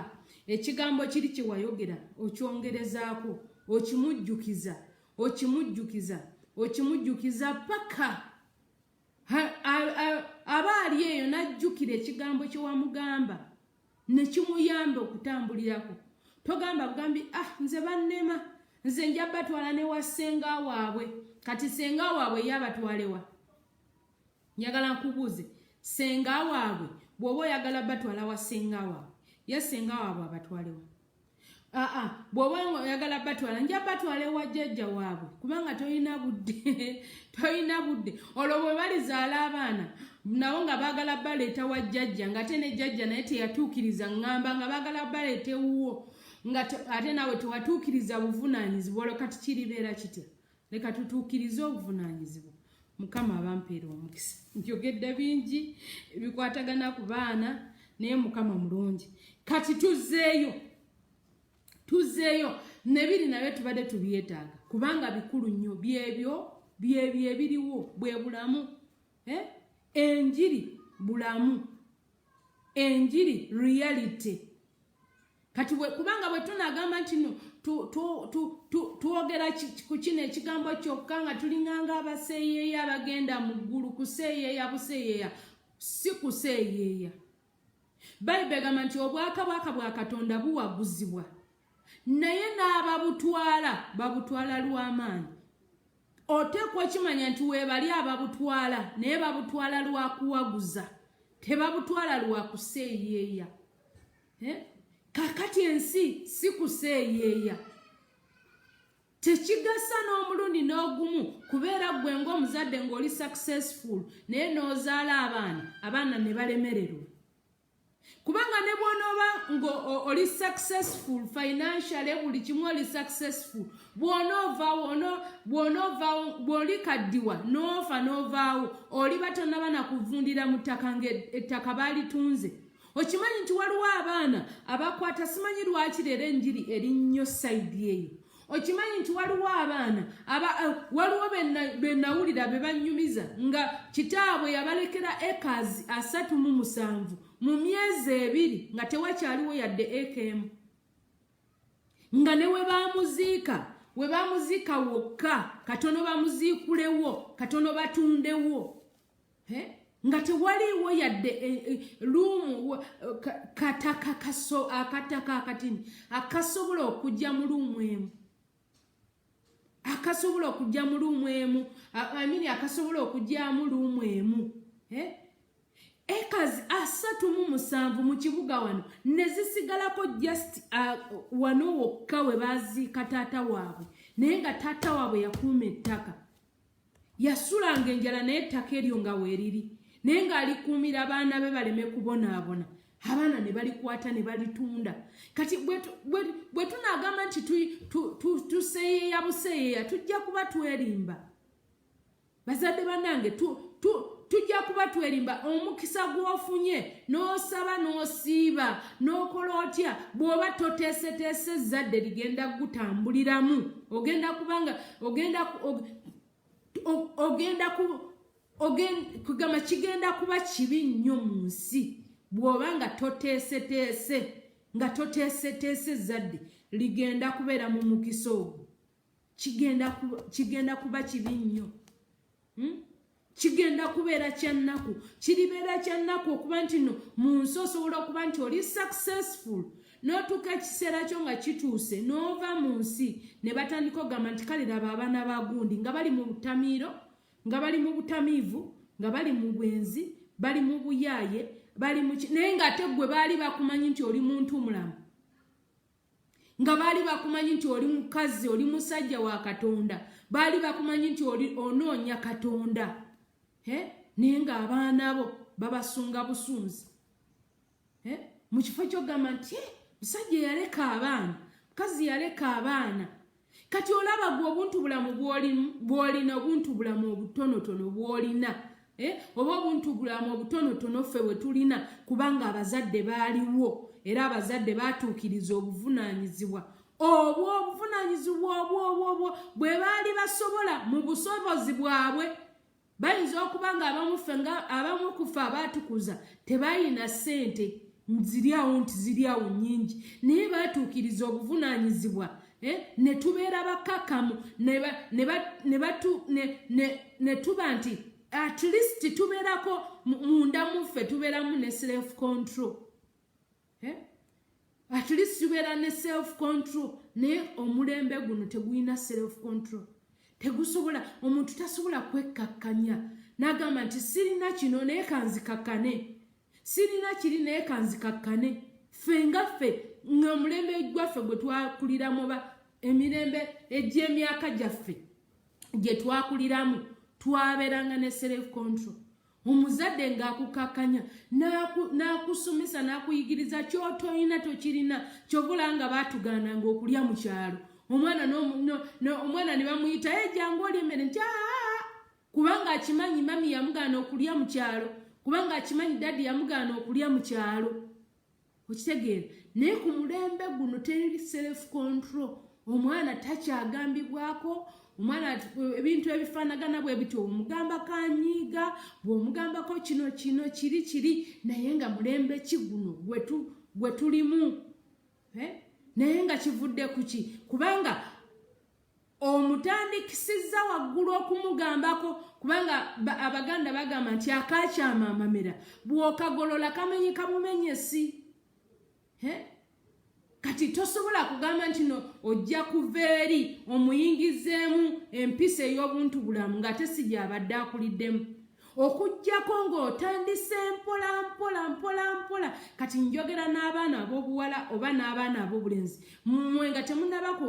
ekigambo kiri kye wayogera okyongerezaako okimujjukiza paka aba ali eyo n'ajjukira ekigambo kye wamugamba ne kimuyamba okutambulirako togamba bugambi nze bannema nze nja batwala ne wa ssenga waabwe kati ssenga waabwe yabatwalewa njagala nkubuuze ssenga waabwe bw'oba oyagala batwala wa ssenga waabwe ye ssenga waabwe abatwalewa bw'oba oyagala batwala nja batwala ewa jjajja waabwe kubanga tolina budde olwo bwe balizaala abaana nabo nga baagala baleeta wa jjajja nga ate ne jjajja naye teyatuukiriza ŋŋamba nga baagala baleeta ewuwo ate naawe tewatuukiriza buvunaanyizibwa olwo kati kiribeera kitya leka tutuukirize obuvunaanyizibwa mukama abampeera omukisa njogedde bingi ebikwatagana ku baana naye mukama mulungi kati tuzzeeyo nebiri nabyo tubadde tubyetaaga kubanga bikulu nnyo byebyo ebiriwo bwe bulamu enjiri bulamu enjiri reality kati kubanga bwe tunagamba nti no twogera ku kino ekigambo kyokka nga tulinganga abaseeyeeya abagenda mu ggulu kuseeyeeya buseeyeeya si kuseeyeeya bayibuli egamba nti obwakabaka bwa katonda buwaguzibwa naye babutwala lw'amaanyi oteekwa okimanya nti weebali ababutwala naye babutwala lwa kuwaguza tebabutwala lwa kuseeyeeya kakati ensi si kuseeyeeya tekigasa n'omulundi n'ogumu kubeera gwe ng'omuzadde ng'oli successful naye n'ozaala abaana ne balemererwa kubanga ne bw'onooba ng'oli successful financially buli kimu oli successful bw'olikaddiwa n'ofa n'ovaawo oli batonnaba nakuvundira mu ttaka ng'ettaka baalitunze okimanyi nti waliwo abaana abakwata simanyi lwaki leero enjiri eri nnyo sayidi eyo okimanyi nti waliwo abaana waliwo benawulira be banyumiza nga kitaabwe yabalekera ekazi 37 mu myezi 2 nga tewakyaliwo yadde ekm nga ne we bamuziika wokka katono bamuziikulewo katono batundewo nga tewaliwo yadde luumu akataka akatini akasobola okujja mu luumu emu akasobola okujja mu lumu emu akasobola okujjamu lumu emu ekazi 37 mu kibuga wano ne zisigalako just wano wokka we baziika taata waabwe naye nga taata waabwe yakuuma ettaka yasulanga enjala naye ettaka eryo nga weeriri naye ng'alikuumira abaana be baleme kubonaabona abaana ne balikwata ne balitunda kati bwe tunaagamba nti tuseeyeeya buseeyeeya tujja kuba twerimba bazadde bannange tujja kuba twerimba omukisa gw'ofunye n'osaba n'osiiba n'okola otya bw'oba toteeseteese ezzadde ligenda gutambuliramu ogenda kubanga kugamba kigenda kuba kibi nnyo mu nsi bw'oba nga toteeseteese ezzadde ligenda kubeera mu mukisa ogwo kigenda kuba kibi nnyo kigenda kubeera kyannaku kiribeera kyannaku okuba nti no mu nsi osobola okuba nti oli successful n'otuuka ekiseera kyo nga kituuse n'ova mu nsi ne batandika okugamba nti kale laba abaana ba gundi nga bali mu butamiiro nga bali mu butamiivu nga bali mu bwenzi bali mu buyaaye bali mu naye ng'ate gwe baali bakumanyi nti oli muntu mulamu nga baali bakumanyi nti oli mukazi oli musajja wa Katonda baali bakumanyi nti oli onoonya Katonda naye ng'abaana bo babasunga busunzi mu kifo ky'ogamba nti musajja yaleka abaana mukazi yaleka abaana kati olaba gwe obuntu bulamu bw'olina obuntu bulamu obutonotono bw'olina oba obuntu bulamu obutonotono ffe bwe tulina kubanga abazadde baaliwo era abazadde baatuukiriza obuvunaanyizibwa obuvunaanyizibwa obwo bwe baali basobola mu busobozi bwabwe bayinza okuba nga abamu kufa abaatukuza tebalina ssente ziryawo nti ziryawo nnyingi naye baatuukiriza obuvunaanyizibwa ne tubeera bakakamu ne tuba nti at least tubeerako munda muffe tubeeramu ne self control at least tubeera ne self control naye omulembe guno tegulina self control tegusobola omuntu tasobola kwekkakkanya n'agamba nti sirina kino naye kanzikakkane sirina kiri naye kanzikakkane ffe nga ffe ng'omulembe gwaffe gwe twakuliramu oba emirembe egy'emyaka gyaffe gye twakuliramu twabeeranga ne self control omuzadde ng'akukakkanya n'akusomesa n'akuyigiriza kyotoyina tokirina kyovula nga baatugaananga okulya mu kyalo omwana ne bamuyita jangu oli emmere nti kubanga akimanyi mami yamugaana okulya mu kyalo kubanga akimanyi daddi yamugaana okulya mu kyalo okitegeera naye ku mulembe guno teri self control omwana takyagambibwako omwana ebintu ebifaanagana bwe bityo omugamba kanyiiga bw'omugambako kino kiri naye nga mulembe ki guno gwe tulimu naye nga kivudde ku ki kubanga omutandikisizza waggulu okumugambako kubanga abaganda bagamba nti akakyamamamera bw'okagolola kamenyi kamumenyesi kati tosobola kugamba nti no ojja kuva eri omuyingizeemu empisa ey'obuntu bulamu ng'ate si gy'abadde akuliddemu okujjako ng'otandise mpola kati njogera n'abaana ab'obuwala oba n'abaana ab'obulenzi mmwe nga temunnabako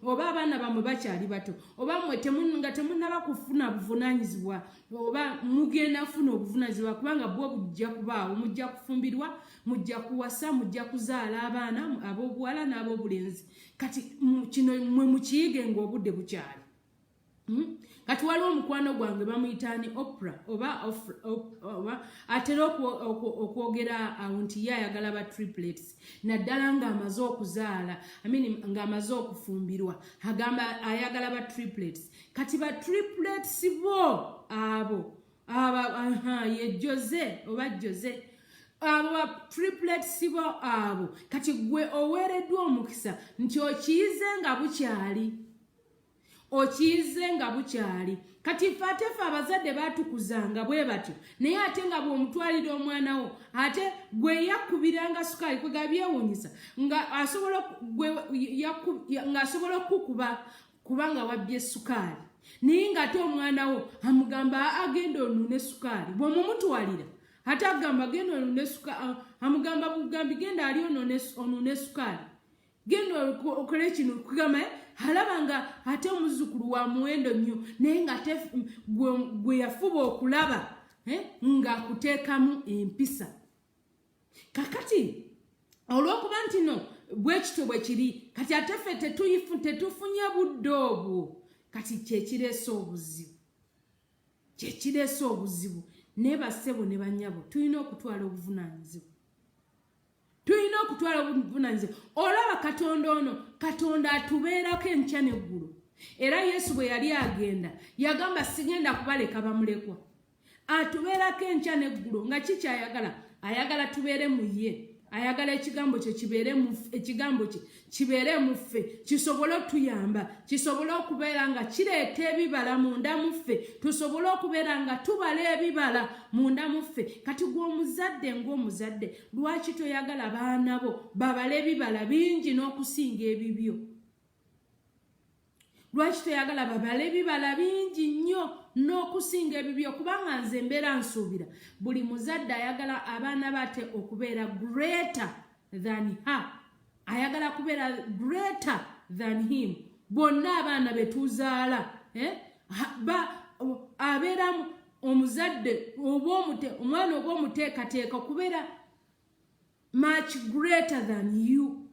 oba abaana bammwe bakyali bato oba mmwe nga temunnaba kufuna buvunaanyizibwa oba mugenda kufuna obuvunaanyizibwa kubanga bwo bujja kubaawo mujja kufumbirwa mujja kuwasa mujja kuzaala abaana ab'obuwala n'ab'obulenzi kati kino mmwe mukiyige ng'obudde bukyali kati waliwo omukwano gwange bamuyitaani Oprah oba atera okwogera awo nti ye ayagala ba triplets naddala ng'amaze okuzaala ng'amaze okufumbirwa agamba ayagala ba triplets kati ba triplets bo ye Jose oba Jose abo ba triplets bo abo kati gwe oweereddwa omukisa nti okiyize nga bukyali kati ffe ate ffe abazadde baatukuzanga bwe batyo naye ate nga bw'omutwalira omwana wo ate gwe yakubiranga sukaali kwe gabyewuunyisa ng'asobola okukukuba kubanga wabbye sukaali naye ng'ate omwana wo amugamba agenda onune sukaali bw'omumutwalira ate agamba genda onune sukaali amugamba bugambi genda ali onune sukaali genda okole kino kugamba alaba nga ate omuzzukulu wa muwendo nnyo naye ng'ate gwe yafuba okulaba ng'akuteekamu empisa kakati olw'okuba nti no bwekityo bwe kiri kati ate ffe tetufunye budde obwo kati kyekireese obuzibu naye bassebo ne bannyabo tulina okutwala obuvunaanyizibwa olaba katonda ono katonda atubeerako enkya n'eggulu era yesu bwe yali agenda yagamba sigenda kubaleka bamulekwa atubeerako enkya n'eggulu nga kikyayagala ayagala tubeere mu ye ayagala ekigambo kye kibeere mu ffe kisobole otuyamba kisobole okubeera nga kireeta ebibala munda mu ffe tusobole okubeera nga tubala ebibala munda mu ffe kati gw'omuzadde ng'omuzadde lwaki toyagala baana bo babale ebibala bingi n'okusinga ebibyo lwaki toyagala babale ebibala bingi nnyo n'okusinga ebibyo kubanga nze mbeera nsuubira buli muzadde ayagala abaana bate okubeera greater than her ayagala kubeera greater than him bonna abaana betuzaala abeera omuzadde omwana oba omuteekateeka okubeera much greater than you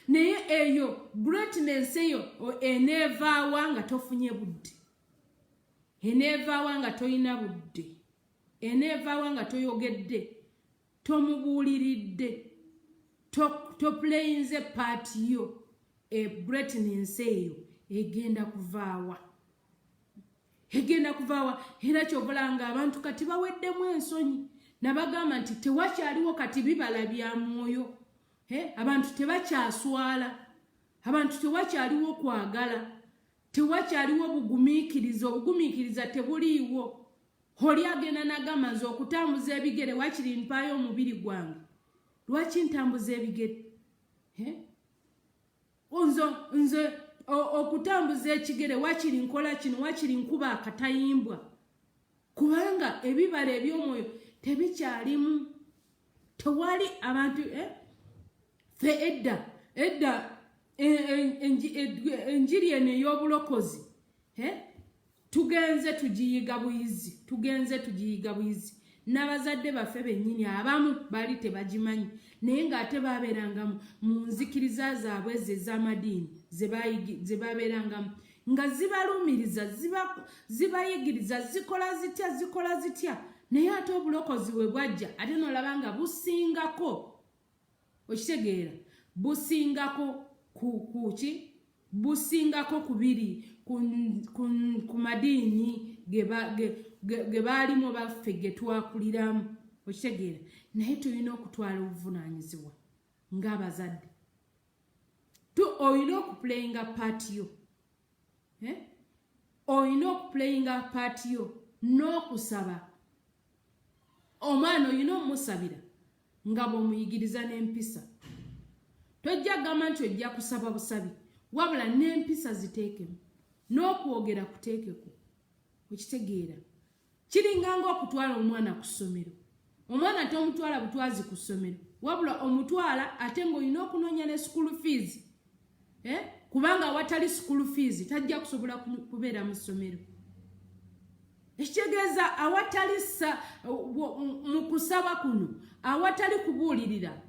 naye eyo greatness eyo eneevaawa nga tofunye budde eneevaawa nga toyina budde eneevaawa nga toyogedde tomubuuliridde toplayinze paati yo greatness eyo egenda kuvaawa era kyobalanga abantu kati baweddemu ensonyi nabagamba nti tewakyaliwo kati bibala bya mwoyo abantu tebakyaswala abantu tewakyaliwo kwagala tewakyaliwo obugumiikiriza tebuliiwo oli agenda nagamaze okutambuza ebigere wakiri mpaayo omubiri gwange lwaki ntambuza ebigere nze okutambuza ekigere wakiri nkola kino wakiri nkuba akatayimbwa kubanga ebibala eby'omwoyo tebikyalimu tewali abantu fe edda enjiri eno ey'obulokozi tugenze tugiyiga buyizi n'abazadde baffe bennyini abamu baali tebagimanyi naye ng'ate baabeerangamu mu nzikiriza zaabwe ez'amadiini ze baabeerangamu nga zibalumiriza zibayigiriza zikola zitya naye ate obulokozi bwe bwajja ate n'olaba nga busingako okitegeera busingako kuki busingako kubiri ku madiini ge baalimu baffe ge twakuliramu okitegeera naye tulina okutwala obuvunaanyizibwa ng'abazadde olina okuplayinga paati yo olina okuplayinga paati yo n'okusaba omwana olina omusabira nga bw'omuyigiriza n'empisa tojja gamba nti ojja kusaba busabi wabula n'empisa ziteekemu n'okwogera kuteekeko okitegeera kiringanga okutwala omwana ku ssomero omwana tomutwala butwazi ku ssomero wabula omutwala ate ng'olina okunoonya ne school fees kubanga awatali school fees tajja kusobola kubeera mu ssomero ekitegeeza awatali mu kusaba kuno awatali kubuulirira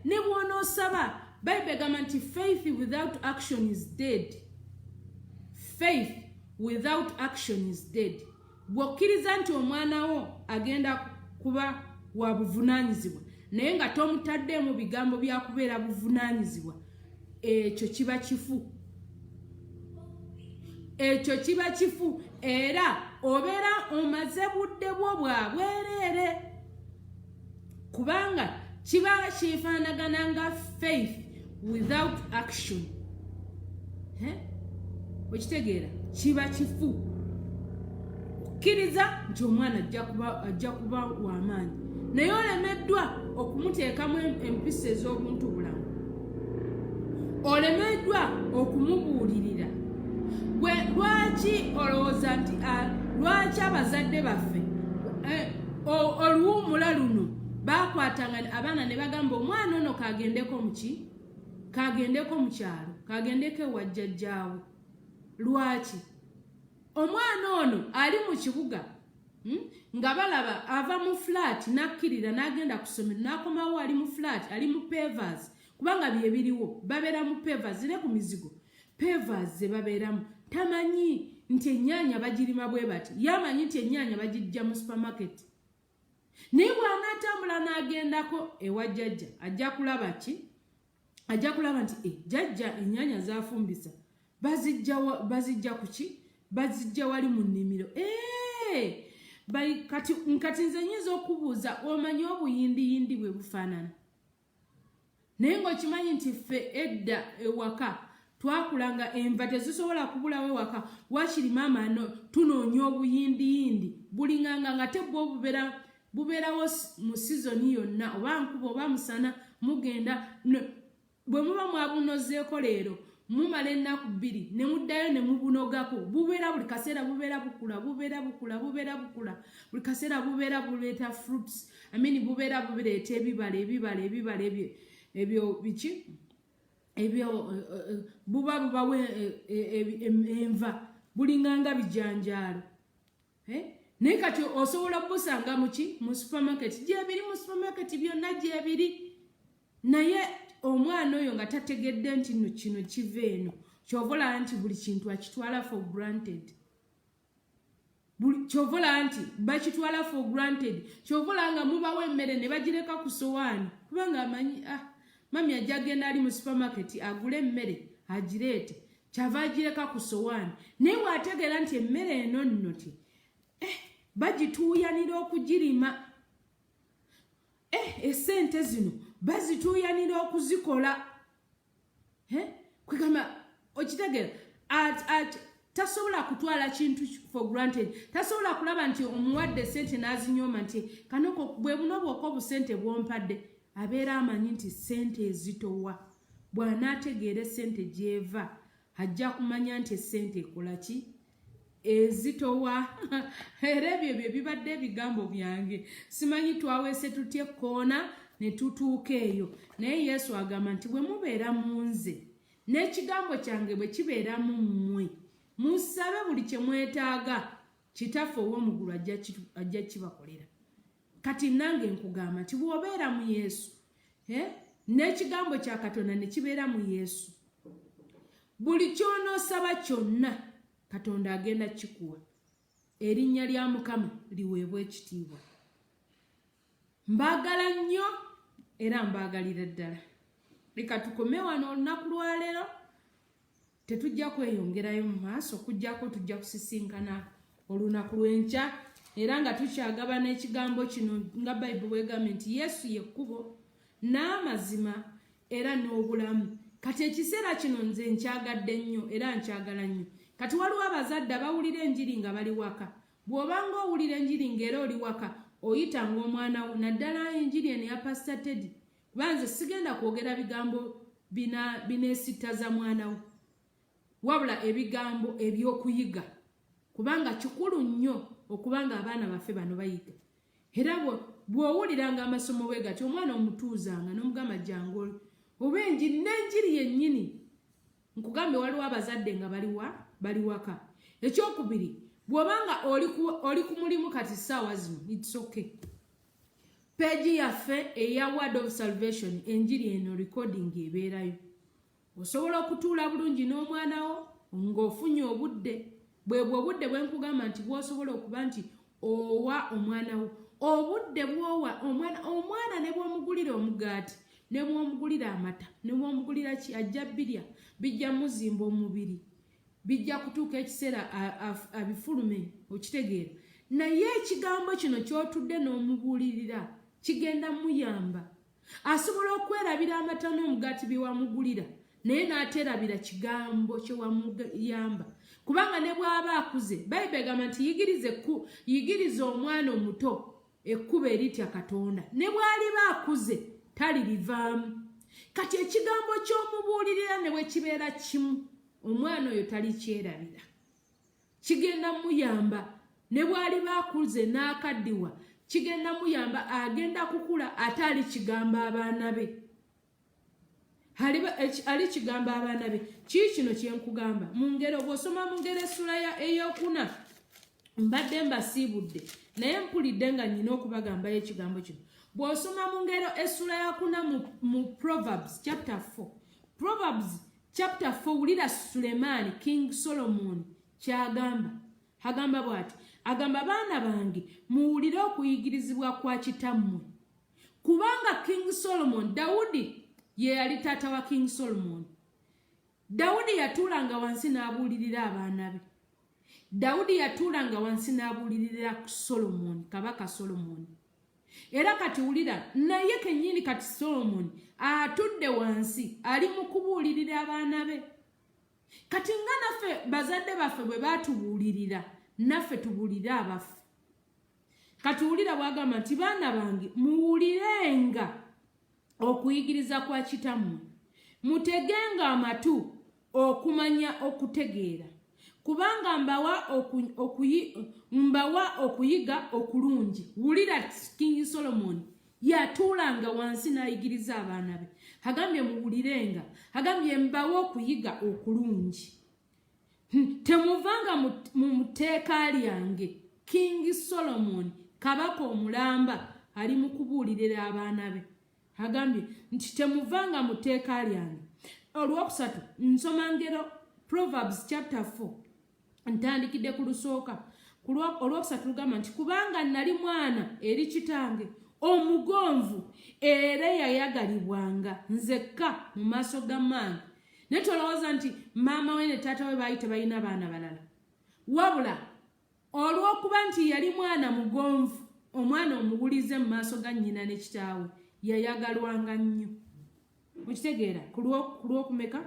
ne bw'onoosaba bayibuli egamba nti faith without action is dead faith without action is dead bw'okkiriza nti omwana wo agenda kuba wa buvunaanyizibwa naye nga tomutaddeemu bigambo bya kubeera buvunaanyizibwa ekyo kiba kifu era obeera omaze budde bwo bwa bwereere kubanga kiba kifaanagana nga faith without action okitegeera kiba kifu okkiriza nti omwana ajja kuba w'amaanyi naye olemeddwa okumuteekamu empisa ez'obuntu bulamu olemeddwa okumubuulira lwaki olowooza nti lwaki abazadde baffe oluwumula luno bakwatanga abaana ne bagamba omwana ono kagendeko muki kagendeko mu kyalo kagendeko ewa jjajjaawe lwaki omwana ono ali mu kibuga nga balaba ava mu flat nakkirira n'agenda ku ssomero n'akomawo ali mu flat ali mu pavers kubanga bye biriwo babeera mu pavers ne ku mizigo pavers ze babeeramu tamanyi nti ennyaanya bagirima bwe bati yamanyi nti ennyaanya bagijja mu supermarket naye bw'anaatambula n'agendako ewa jjajja ajja kulaba ki ajja kulaba nti jjajja ennyaanya zaafumbisa bazijja ku ki bazijja wali mu nnimiro kati nze nnyinza okubuuza omanyi obuyindiyindi bwe bufaanana naye ng'okimanyi nti ffe edda ewaka twakulanga enva tezisobola kubulawo ewaka wakiri maama tunoonya obuyindiyindi bulinganga nga tebwa bubeerawo mu sizoni yonna oba nkuba oba musana mugenda bwe muba mwabunozeeko leero mumala ennaku 2 ne muddayo ne mubunogako bubeera buli kaseera bubeera bukula buli kaseera bubeera buleeta fruits bubeera bubireeta ebibala ebyo biki ebyo bubawo enva bulinganga bijanjaalo naye kati osobola kubusanga muki mu supermarket gyebiri mu supermarket byonna gyebiri naye omwana oyo nga tategedde nti kino kiva eno kyovola nti buli kintu akitwala for granted kyovola nti bakitwala for granted kyovola nga mubawo emmere ne bagireka ku sowaani kubanga amanyi mami ajja agenda ali mu supermarket agule emmere agireete kyava agireka ku sowaani naye bw'ategeera nti emmere eno nno ti bagituuyanira okugirima essente zino bazituuyanira okuzikola kwegamba okitegeera tasobola kutwala kintu for granted tasobola kulaba nti omuwadde sente n'azinyooma nti kanoko bwe bunobwoka obusente bwompadde abeera amanyi nti sente ezitowa bw'anaategeera essente gyeva ajja kumanya nti essente ekola ki ezitowa era ebyo bye bibadde ebigambo byange simanyi twaweese tutya ekkoona ne tutuuka eyo naye yesu agamba nti bwe mubeera mu nze n'ekigambo kyange bwe kibeera mu mmwe musabe buli kye mwetaaga kitaffe ow'omugulu ajja kibakolera kati nange nkugamba nti bw'obeera mu yesu n'ekigambo kya katonda ne kibeera mu yesu buli ky'onoosaba kyonna katonda agenda kikuwa erinnya lya mukama liweebwa ekitiibwa mbaagala nnyo era mbaagalira ddala leka tukome wano olunaku lwaleero tetujja kweyongerayo mu maaso okujjako tujja kusisinkana olunaku lw'enkya era nga tukyagabana ekigambo kino nga bayibuli bwegambye nti yesu ye kkubo n'amazima era n'obulamu kati ekiseera kino nze nkyagadde nnyo era nkyagala nnyo kati waliwo abazadde abawulira enjiri nga bali waka bw'obanga owulira enjiri ng'era oli waka oyitanga omwana wo naddala enjiri eno ya pasita Teddy banze sigenda kwogera bigambo bineesittaza mwana wo wabula ebigambo ebyokuyiga kubanga kikulu nnyo okubanga abaana baffe bano bayiga era bw'owuliranga amasomo bwe gati omwana omutuuzanga n'omugamba jangu oba enjiri n'enjiri yennyini nkugambe waliwo abazadde nga bali waka ekyokubiri bw'obanga oli ku mulimu kati ssaawa zino it's okay peegi yaffe eya word of salvation enjiri eno recording ebeerayo osobola okutuula bulungi n'omwana wo ng'ofunye obudde bwebwe obudde bwe nkugamba nti bw'osobola okuba nti owa omwana wo obudde bw'owa omwana ne bw'omugulira omugaati ne bw'omugulira amata ne bw'omugulira ki ajja birya bijja muzimba omubiri bijja kutuuka ekiseera abifulume okitegeera naye ekigambo kino ky'otudde n'omubuulirira kigenda muyamba asobola okwerabira amata n'omugaati bye wamugulira naye n'ateerabira kigambo kye wamuyamba kubanga ne bw'aba akuze bayibuli egamba nti yigiriza omwana omuto ekkubo eritya katonda ne bw'aliba akuze talirivaamu kati ekigambo ky'omubuulirira ne bwe kibeera kimu omwana oyo talikyerabira kigenda muyamba ne bwali bakuze n'akaddiwa kigenda muyamba agenda kukula ate alikigamba abaana be alikigamba abaana be kino kyenkugamba mu ngero bw'osoma mu ngero essula ey'okuna mbadde mbasiibudde naye mpulidde nga nnina okubagambayo ekigambo kino bw'osoma mu ngero essula yakuna mu Proverbs chapter 4 Proverbs chapter 4 wulira Sulemaani King Solomon kyagamba agamba bw'ati agamba baana bange muwulire okuyigirizibwa kwa kitammwe kubanga King Solomon Dawudi ye yali taata wa King Solomon Dawudi yatuulanga wansi n'abuulirira abaana be Dawudi yatuulanga wansi n'abuulirira Solomon kabaka Solomon era kati wulira naye kennyini kati Solomon atudde wansi ali mu kubuulirira abaana be kati nga naffe bazadde baffe bwe baatubuulirira naffe tubuulire abaffe kati wulira bwagamba nti baana bange muwulirenga okuyigiriza kwa kitammwe mutegenga amatu okumanya okutegeera kubanga mbawa okuyiga okulungi wulira King Solomon yatuulanga wansi n'ayigiriza abaana be agambye muwulirenga agambye mbawa okuyiga okulungi temuvanga mu tteeka lyange King Solomon kabaka omulamba ali mu kubuulirira abaana be agambye nti temuvanga mu tteeka lyange olwokusatu nsoma ngero Proverbs chapter 4 ntandikidde ku lusooka olwokusatu lugamba nti kubanga nali mwana eri kitange omugonvu era yayagalibwanga nzekka mu maaso ga maama ne tolowooza nti maama we ne taata we baali tebalina baana balala wabula olw'okuba nti yali mwana mugonvu omwana omuwulize mu maaso ga nnyina ne kitaawe yayagalwanga nnyo mukitegeera ku lw'okumeka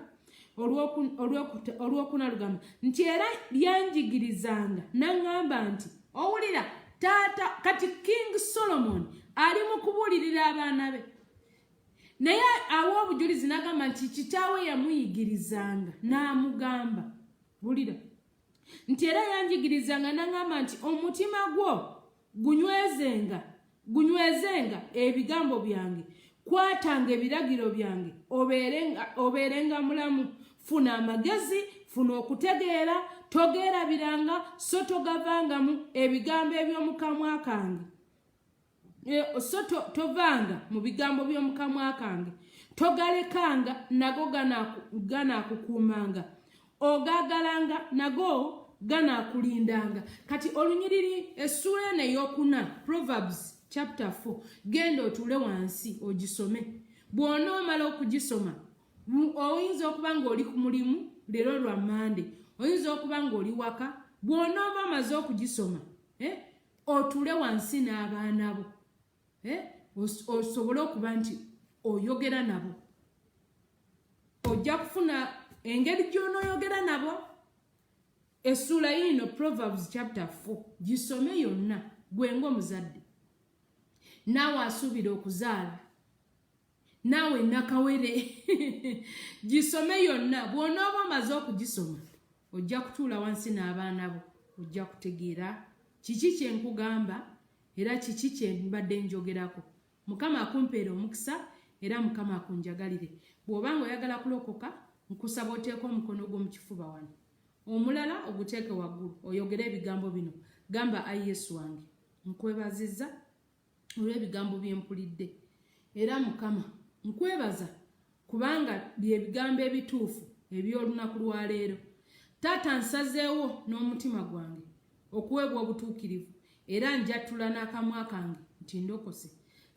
olw'okuna lugamba nti era lyanjigirizanga naŋŋamba nti owulira taata kati King Solomon ali mu kubuulirira abaana be naye awa obujulizi n'agamba nti kitaawe yamuyigirizanga n'amugamba bulira nti era yanjigirizanga n'aŋŋamba nti omutima gwo gunywezanga ebigambo byange kwatanga ebiragiro byange obeerenga mulamu funa amagezi funa okutegeera togeerabiranga so togavangamu ebigambo eby'omu kamwa kange so tovanga mu bigambo by'omu kamwa kange togalekanga nago ganaakukuumanga ogaagalanga nago ganaakulindanga kati olunyiriri essula eno ey'okuna Proverbs chapter 4 genda otuule wansi ogisome bw'onoomala okugisoma oyinza okuba ng'oli ku mulimu leero lwa Mande oyinza okuba ng'oli waka bw'onooba omaze okugisoma otuule wansi n'abaana bo osobole okuba nti oyogera nabo ojja kufuna engeri gy'onooyogera nabo essula yino Proverbs chapter 4 gisome yonna gwe ng'omuzadde naawe asuubira okuzaala naawe nakawere gisome yonna bw'onooba omaze okugisoma ojja kutuula wansi n'abaana bo ojja kutegeera kiki kye nkugamba era kiki kye mbadde njogerako Mukama akumpeera omukisa era Mukama akunjagalire bw'oba nga oyagala kulokoka nkusaba oteeka omukono gwo mu kifuba wano omulala oguteeke waggulu oyogere ebigambo bino gamba ayi Yesu wange nkwebazizza olw'ebigambo bye mpulidde era Mukama nkwebaza kubanga by'ebigambo ebituufu eby'olunaku lwa leero taata nsazeewo n'omutima gwange okuweebwa obutuukirivu era njatula n'akamwa kange nti ndokose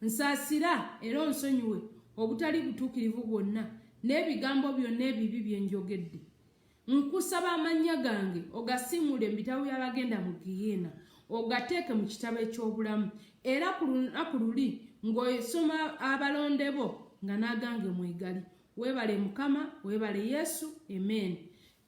nsaasira era onsonyiwe obutali butuukirivu bwonna n'ebigambo byonna ebibi bye njogedde nkusaba amannya gange ogasiimule mu bitabo by'abagenda mu Gehenna ogateeke mu kitabo eky'obulamu era ku lunaku luli ng'osoma abalonde bo nga n'agange mwegali weebale Mukama weebale Yesu amen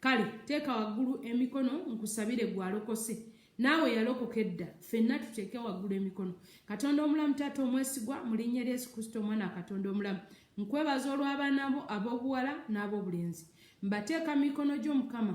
kale teeka waggulu emikono nkusabire gwalokose naawe yalokoka edda ffenna tuteeke waggulu emikono Katonda omulamu taata omwesigwa mu linnya lya Yesu Kristo omwana Katonda omulamu nkwebaza olw'abaana bo ab'obuwala n'ab'obulenzi mbateeka mikono gy'Omukama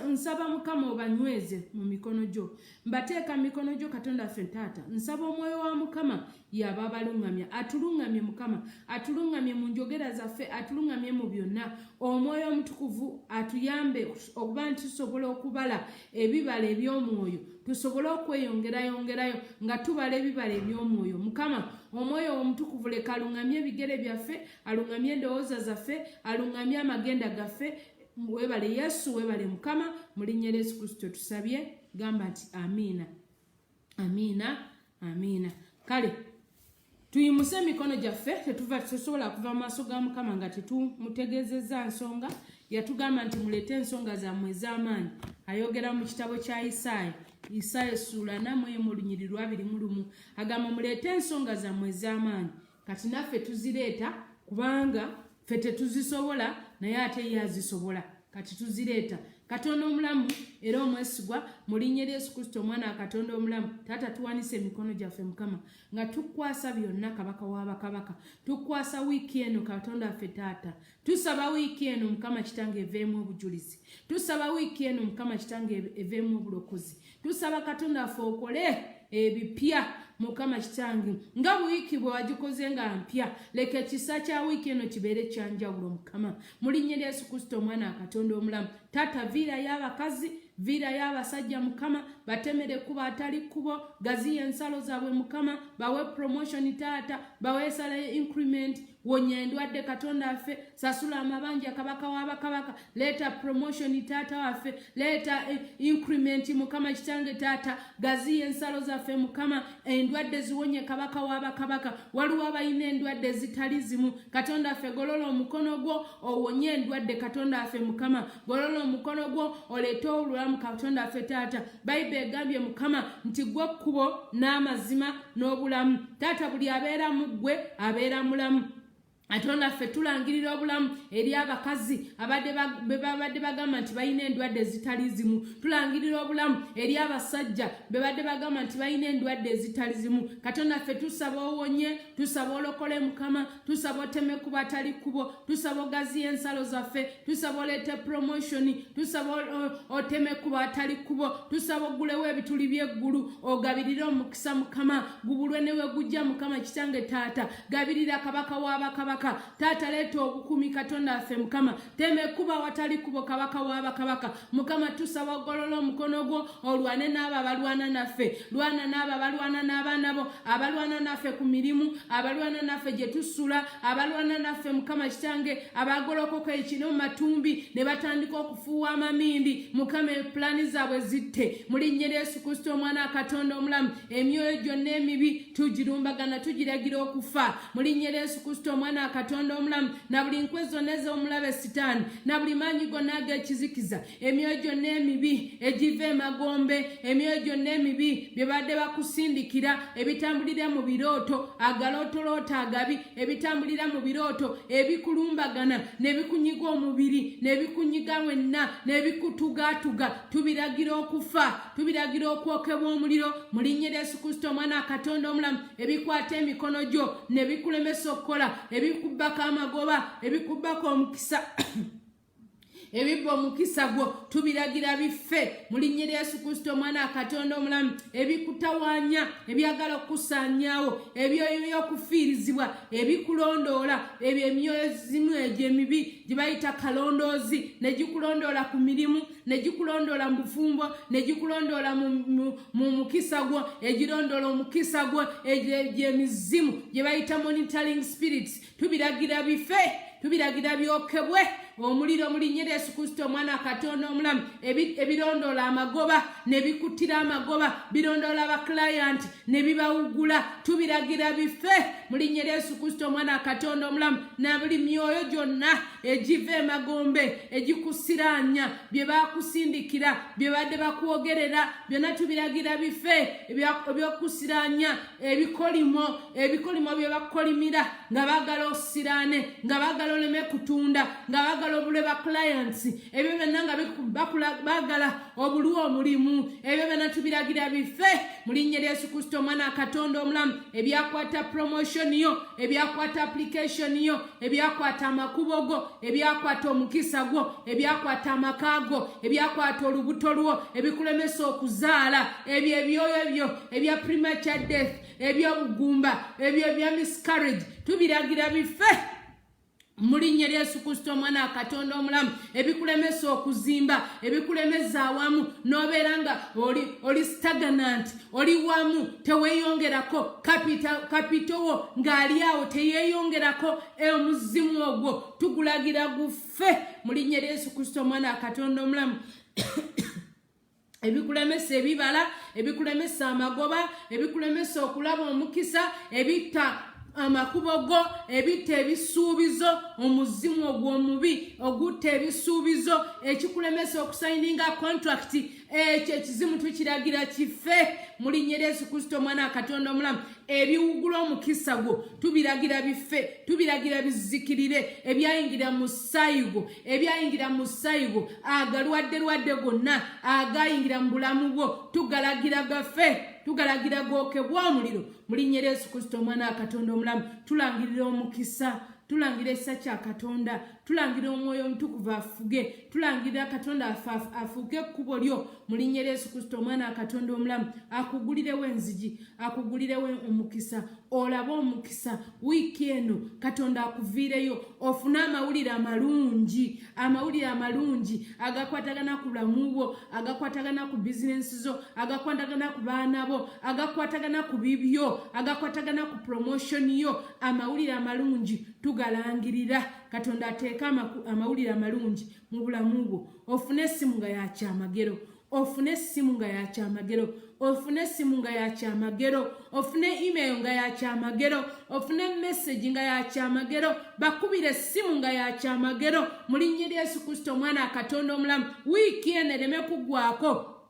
nsaba mukama obanyweze mu mikono gyo mbateeka mu mikono gyo katonda ffe taata nsaba omwoyo wa mukama yaba abalungamya atulungamye mukama atulungamye mu njogera zaffe atulungamye mu byonna omwoyo omutukuvu atuyambe okuba nti tusobola okubala ebibala eby'omwoyo tusobole okweyongerayongerayo nga tubala ebibala eby'omwoyo mukama omwoyo omutukuvu leka alungamye ebigere byaffe alungamye endowooza zaffe alungamye amagenda gaffe webale yesu webale mukama mu linnya lya yesu kristo tusabye gamba nti amiina amiina amiina kale tuyimuse emikono gyaffe tetusobola kuva mu maaso ga mukama nga tetumutegeezezza nsonga yatugamba nti muleete ensonga zammwe ez'amaanyi ayogera mu kitabo kya Isaaya essula 4 mu lunyiri lwa 21 agamba muleete ensonga zammwe ez'amaanyi kati naffe tuzireeta kubanga ffe tetuzisobola naye ate ye azisobola kati tuzireeta katonda omulamu era omwesigwa mu linnya lya yesu kristo omwana wa katonda omulamu taata tuwanise emikono gyaffe mukama nga tukwasa byonna kabaka w'abakabaka tukwasa wiiki eno katonda waffe taata tusaba wiiki eno mukama kitange eveemu obujulizi tusaba wiiki eno mukama kitange eveemu obulokozi tusaba katonda waffe okole ebipya mukama kitange nga wiiki bwe wagikoze nga mpya leka ekisa kya wiiki eno kibeere kyanjawulo mukama mu linnya lya yesu kristo omwana wa katonda omulamu taata viira y'abakazi viira y'abasajja mukama batemere kuba atali kubo gaziya ensalo zaabwe mukama bawe promotion taata bawe salary increment wonya endwadde katonda waffe sasula amabanja kabaka w'abakabaka leeta promotion taata waffe leeta increment mukama kitange taata gaziya ensalo zaffe mukama endwadde ziwonye kabaka w'abakabaka waliwo abalina endwadde zitali zimu katonda waffe golola omukono gwo owonye endwadde katonda waffe mukama golola omukono gwo oleete obulamu katonda waffe taata bayibuli egambye mukama nti gwe kkubo n'amazima n'obulamu taata buli abeera mu ggwe abeera mulamu katonda ffe tulangirira obulamu eri abakazi babadde bagamba nti balina endwadde ezitali zimu tulangirira obulamu eri abasajja babadde bagamba nti balina endwadde ezitali zimu katonda ffe tusaba owonye tusaba olokole mukama tusaba oteme ku batali kubo tusaba ogaziya ensalo zaffe tusaba oleete promotion tusaba oteme ku batali kubo tusaba ogulewo ebituli by'eggulu ogabirire omukisa mukama gubulwe newe gujja mukama kitange taata gabirira kabaka w'abakabaka taata leeta obukumi katonda waffe mukama teme kuba watali kubo kabaka w'abakabaka mukama tusaba ogolola omukono gwo olwane n'abo abalwana naffe lwana n'abo abalwana n'abaana bo abalwana naffe ku mirimu abalwana naffe gye tusula abalwana naffe mukama kitange abagolokoka ekino mu matumbi ne batandika okufuuwa amamindi mukama epulani zaabwe zitte mu linnya lya yesu kristo omwana wa katonda omulamu emyoyo gyonna emibi tugirumbagana tugiragira okufa mu linnya lya yesu kristo omwana katonda omulamu na buli nkwe zonna ez'omulabe sitaani na buli maanyi gonna ag'ekizikiza emyoyo gyonna emibi egiva emagombe emyoyo gyonna emibi bye badde bakusindikira ebitambulira mu birooto agalootoloota agabi ebitambulira mu birooto ebikulumbagana ne bikunyiga omubiri ne bikunyiga wenna ne bikutugaatuga tubiragira okufa tubiragira okwokebwa omuliro mu linnya lya yesu kristo omwana wa katonda omulamu ebikwata emikono gyo ne bikulemesa okukola ebikubbako amagoba ebikubbako omukisa ebibba omukisa gwo tubiragira biffe mu linnya lya yesu kristo omwana wa katonda omulamu ebikutawaanya ebyagala okusaanyaawo ebyokufiirizibwa ebikulondoola ebyo emyoyo zimu egyo emibi gye bayita kalondoozi ne gikulondoola ku mirimu ne gikulondoola mu bufumbo ne gikulondoola mu mukisa gwo egirondoola omukisa gwo egyo emizimu gye bayita monitoring spirits tubiragira biffe tubiragira byokebwe omuliro mu linnya lya yesu kristo omwana wa katonda omulamu ebirondoola amagoba ne bikuttira amagoba birondoola abaklayant ne bibawugula tubiragira biffe mu linnya lya yesu kristo omwana wa katonda omulamu na buli myoyo gyonna egiva emagombe egikusiraanya bye bakusindikira bye badde bakwogerera byonna tubiragira biffe ebyokusiraanya ebikolimo bye bakolimira nga baagala osirane nga baagala oleme kutunda nga baagala obulwe ba clients ebyo byonna nga baagala obulwe omulimu ebyo byonna tubiragira bife mu linnya lya Yesu Kristo omwana Katonda omulamu ebyakwata promotion yo ebyakwata application yo ebyakwata amakubo go ebyakwata omukisa gwo ebyakwata amakago ebyakwata olubuto lwo ebikulemesa okuzaala ebyo ebyoyo ebyo ebya premature death ebyobugumba ebyo ebya miscarriage tubiragira bife mu linnya lya Yesu Kristo omwana Katonda omulamu ebikulemesa okuzimba ebikulemeza awamu nobeera nga oli stagnant oli wamu teweeyongerako kapito wo ng'ali awo teyeeyongerako omuzimu ogwo tugulagira gufe mu linnya lya Yesu Kristo omwana Katonda omulamu ebikulemesa ebibala ebikulemesa amagoba ebikulemesa okulaba omukisa ebita amakubo go ebita ebisuubizo omuzimu ogw'omubi ogutta ebisuubizo ekikulemesa okusayininga contract ekyo ekizimu tukiragira kife mu linnya lya Yesu Kristo omwana Katonda omulamu ebiwugula omukisa gwo tubiragira bife tubiragira bizikirire ebyayingira mu sayigo agalwadde gonna agayingira mu bulamu bwo tugalagira gafe tugalagira gokebwa omuliro mu linnya lya Yesu Kristo omwana Katonda omulamu tulangirira omukisa tulangira essa kya Katonda tulangira omwoyo omutukuvu afuge tulangira Katonda afuge ekkubo lyo mu linnya lya Yesu Kristo omwana Katonda omulamu akugulirewo enzigi akugulirewo omukisa olaba omukisa wiiki eno Katonda akuviireyo ofune amawulire amalungi agakwatagana ku bulamu bwo agakwatagana ku bizinensi zo agakwatagana ku baana bo agakwatagana ku bibyo agakwatagana ku promotion yo amawulire amalungi tugalangirira Katonda ateeka amawulire amalungi mu bulamu bwo ofune essimu nga yakyamagero ofune essimu nga yakyamagero ofune essimu nga yakyamagero ofune email nga yakyamagero ofune message nga yakyamagero bakubire essimu nga yakyamagero mu linnya lya Yesu Kristo omwana Katonda omulamu wiiki eno ereme kuggwako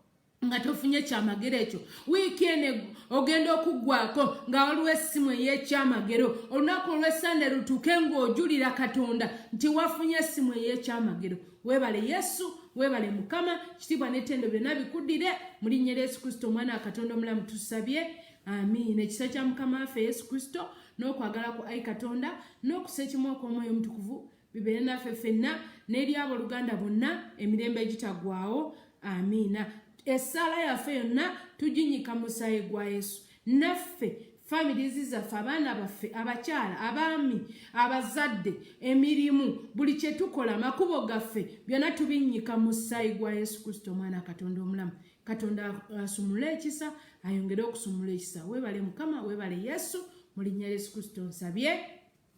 nga tofunye kyamagero ekyo wiiki eno ogenda okuggwako nga waliwo essimu ey'ekyamagero olunaku olw'Essande lutuuke ng'ojulira Katonda nti wafunye essimu ey'ekyamagero weebale Yesu weebale Mukama kitiibwa n'ettendo byonna bikuddire mu linnya lya Yesu Kristo omwana Katonda omulamu tusabye amiina ekisa kya Mukama waffe Yesu Kristo n'okwagala ku ayi Katonda n'okusa ekimu okw'omwoyo omutukuvu bibeere naffe ffenna n'eri abooluganda bonna emirembe egitaggwaawo amiina Esala yaffe yonna tuginyika musaayi gwa Yesu naffe families zaffe abaana baffe abakyala abaami abazadde emirimu buli kye tukola makubo gaffe byonna tubinyika musaayi gwa Yesu Kristo omwana Katonda omulamu Katonda asumule ekisa ayongere okusumula ekisa weebale Mukama weebale Yesu mu linnya lya Yesu Kristo nsabye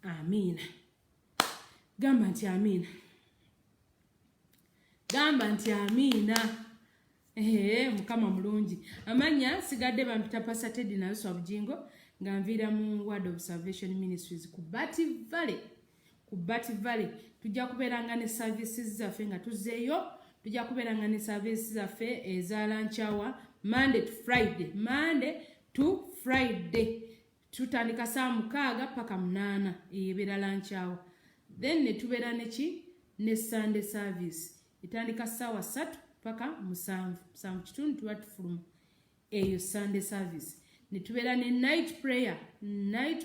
amiina gamba nti amiina Mukama mulungi amanya sigadde bampita Pastor Teddy Naluswa Bugingo nga nviira mu Word of Salvation Ministries ku Bati Valley tujja kubeeranga ne services zaffe nga tuzeeyo tujja kubeeranga ne services zaffe eza lunch hour Monday to Friday tutandika saa 6 paka 8 ebeera lunch hour then ne tubeera ne Sunday service etandika saa 3 paka 7 tuba tufuluma eyo Sunday service ne tubeera ne night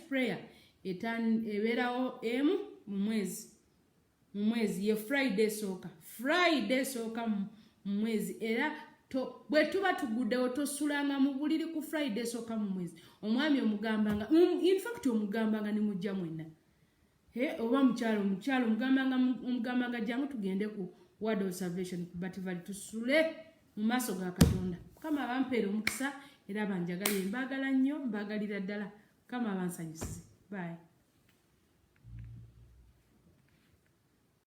prayer ebeerawo emu mu mwezi ye Friday sooka mu mwezi era bwe tuba tuguddewo tosulanga mu buliri ku Friday sooka mu mwezi omwami omugambanga in fact omugambanga ne mujja mwenna oba mukyalo omugambanga jangu tugende ku Word of Salvation ku Bati Valley tusule mu maaso ga Katonda kama abampeera omukisa era banjagalire mbaagala nnyo mbaagalira ddala kama abansanyusize bye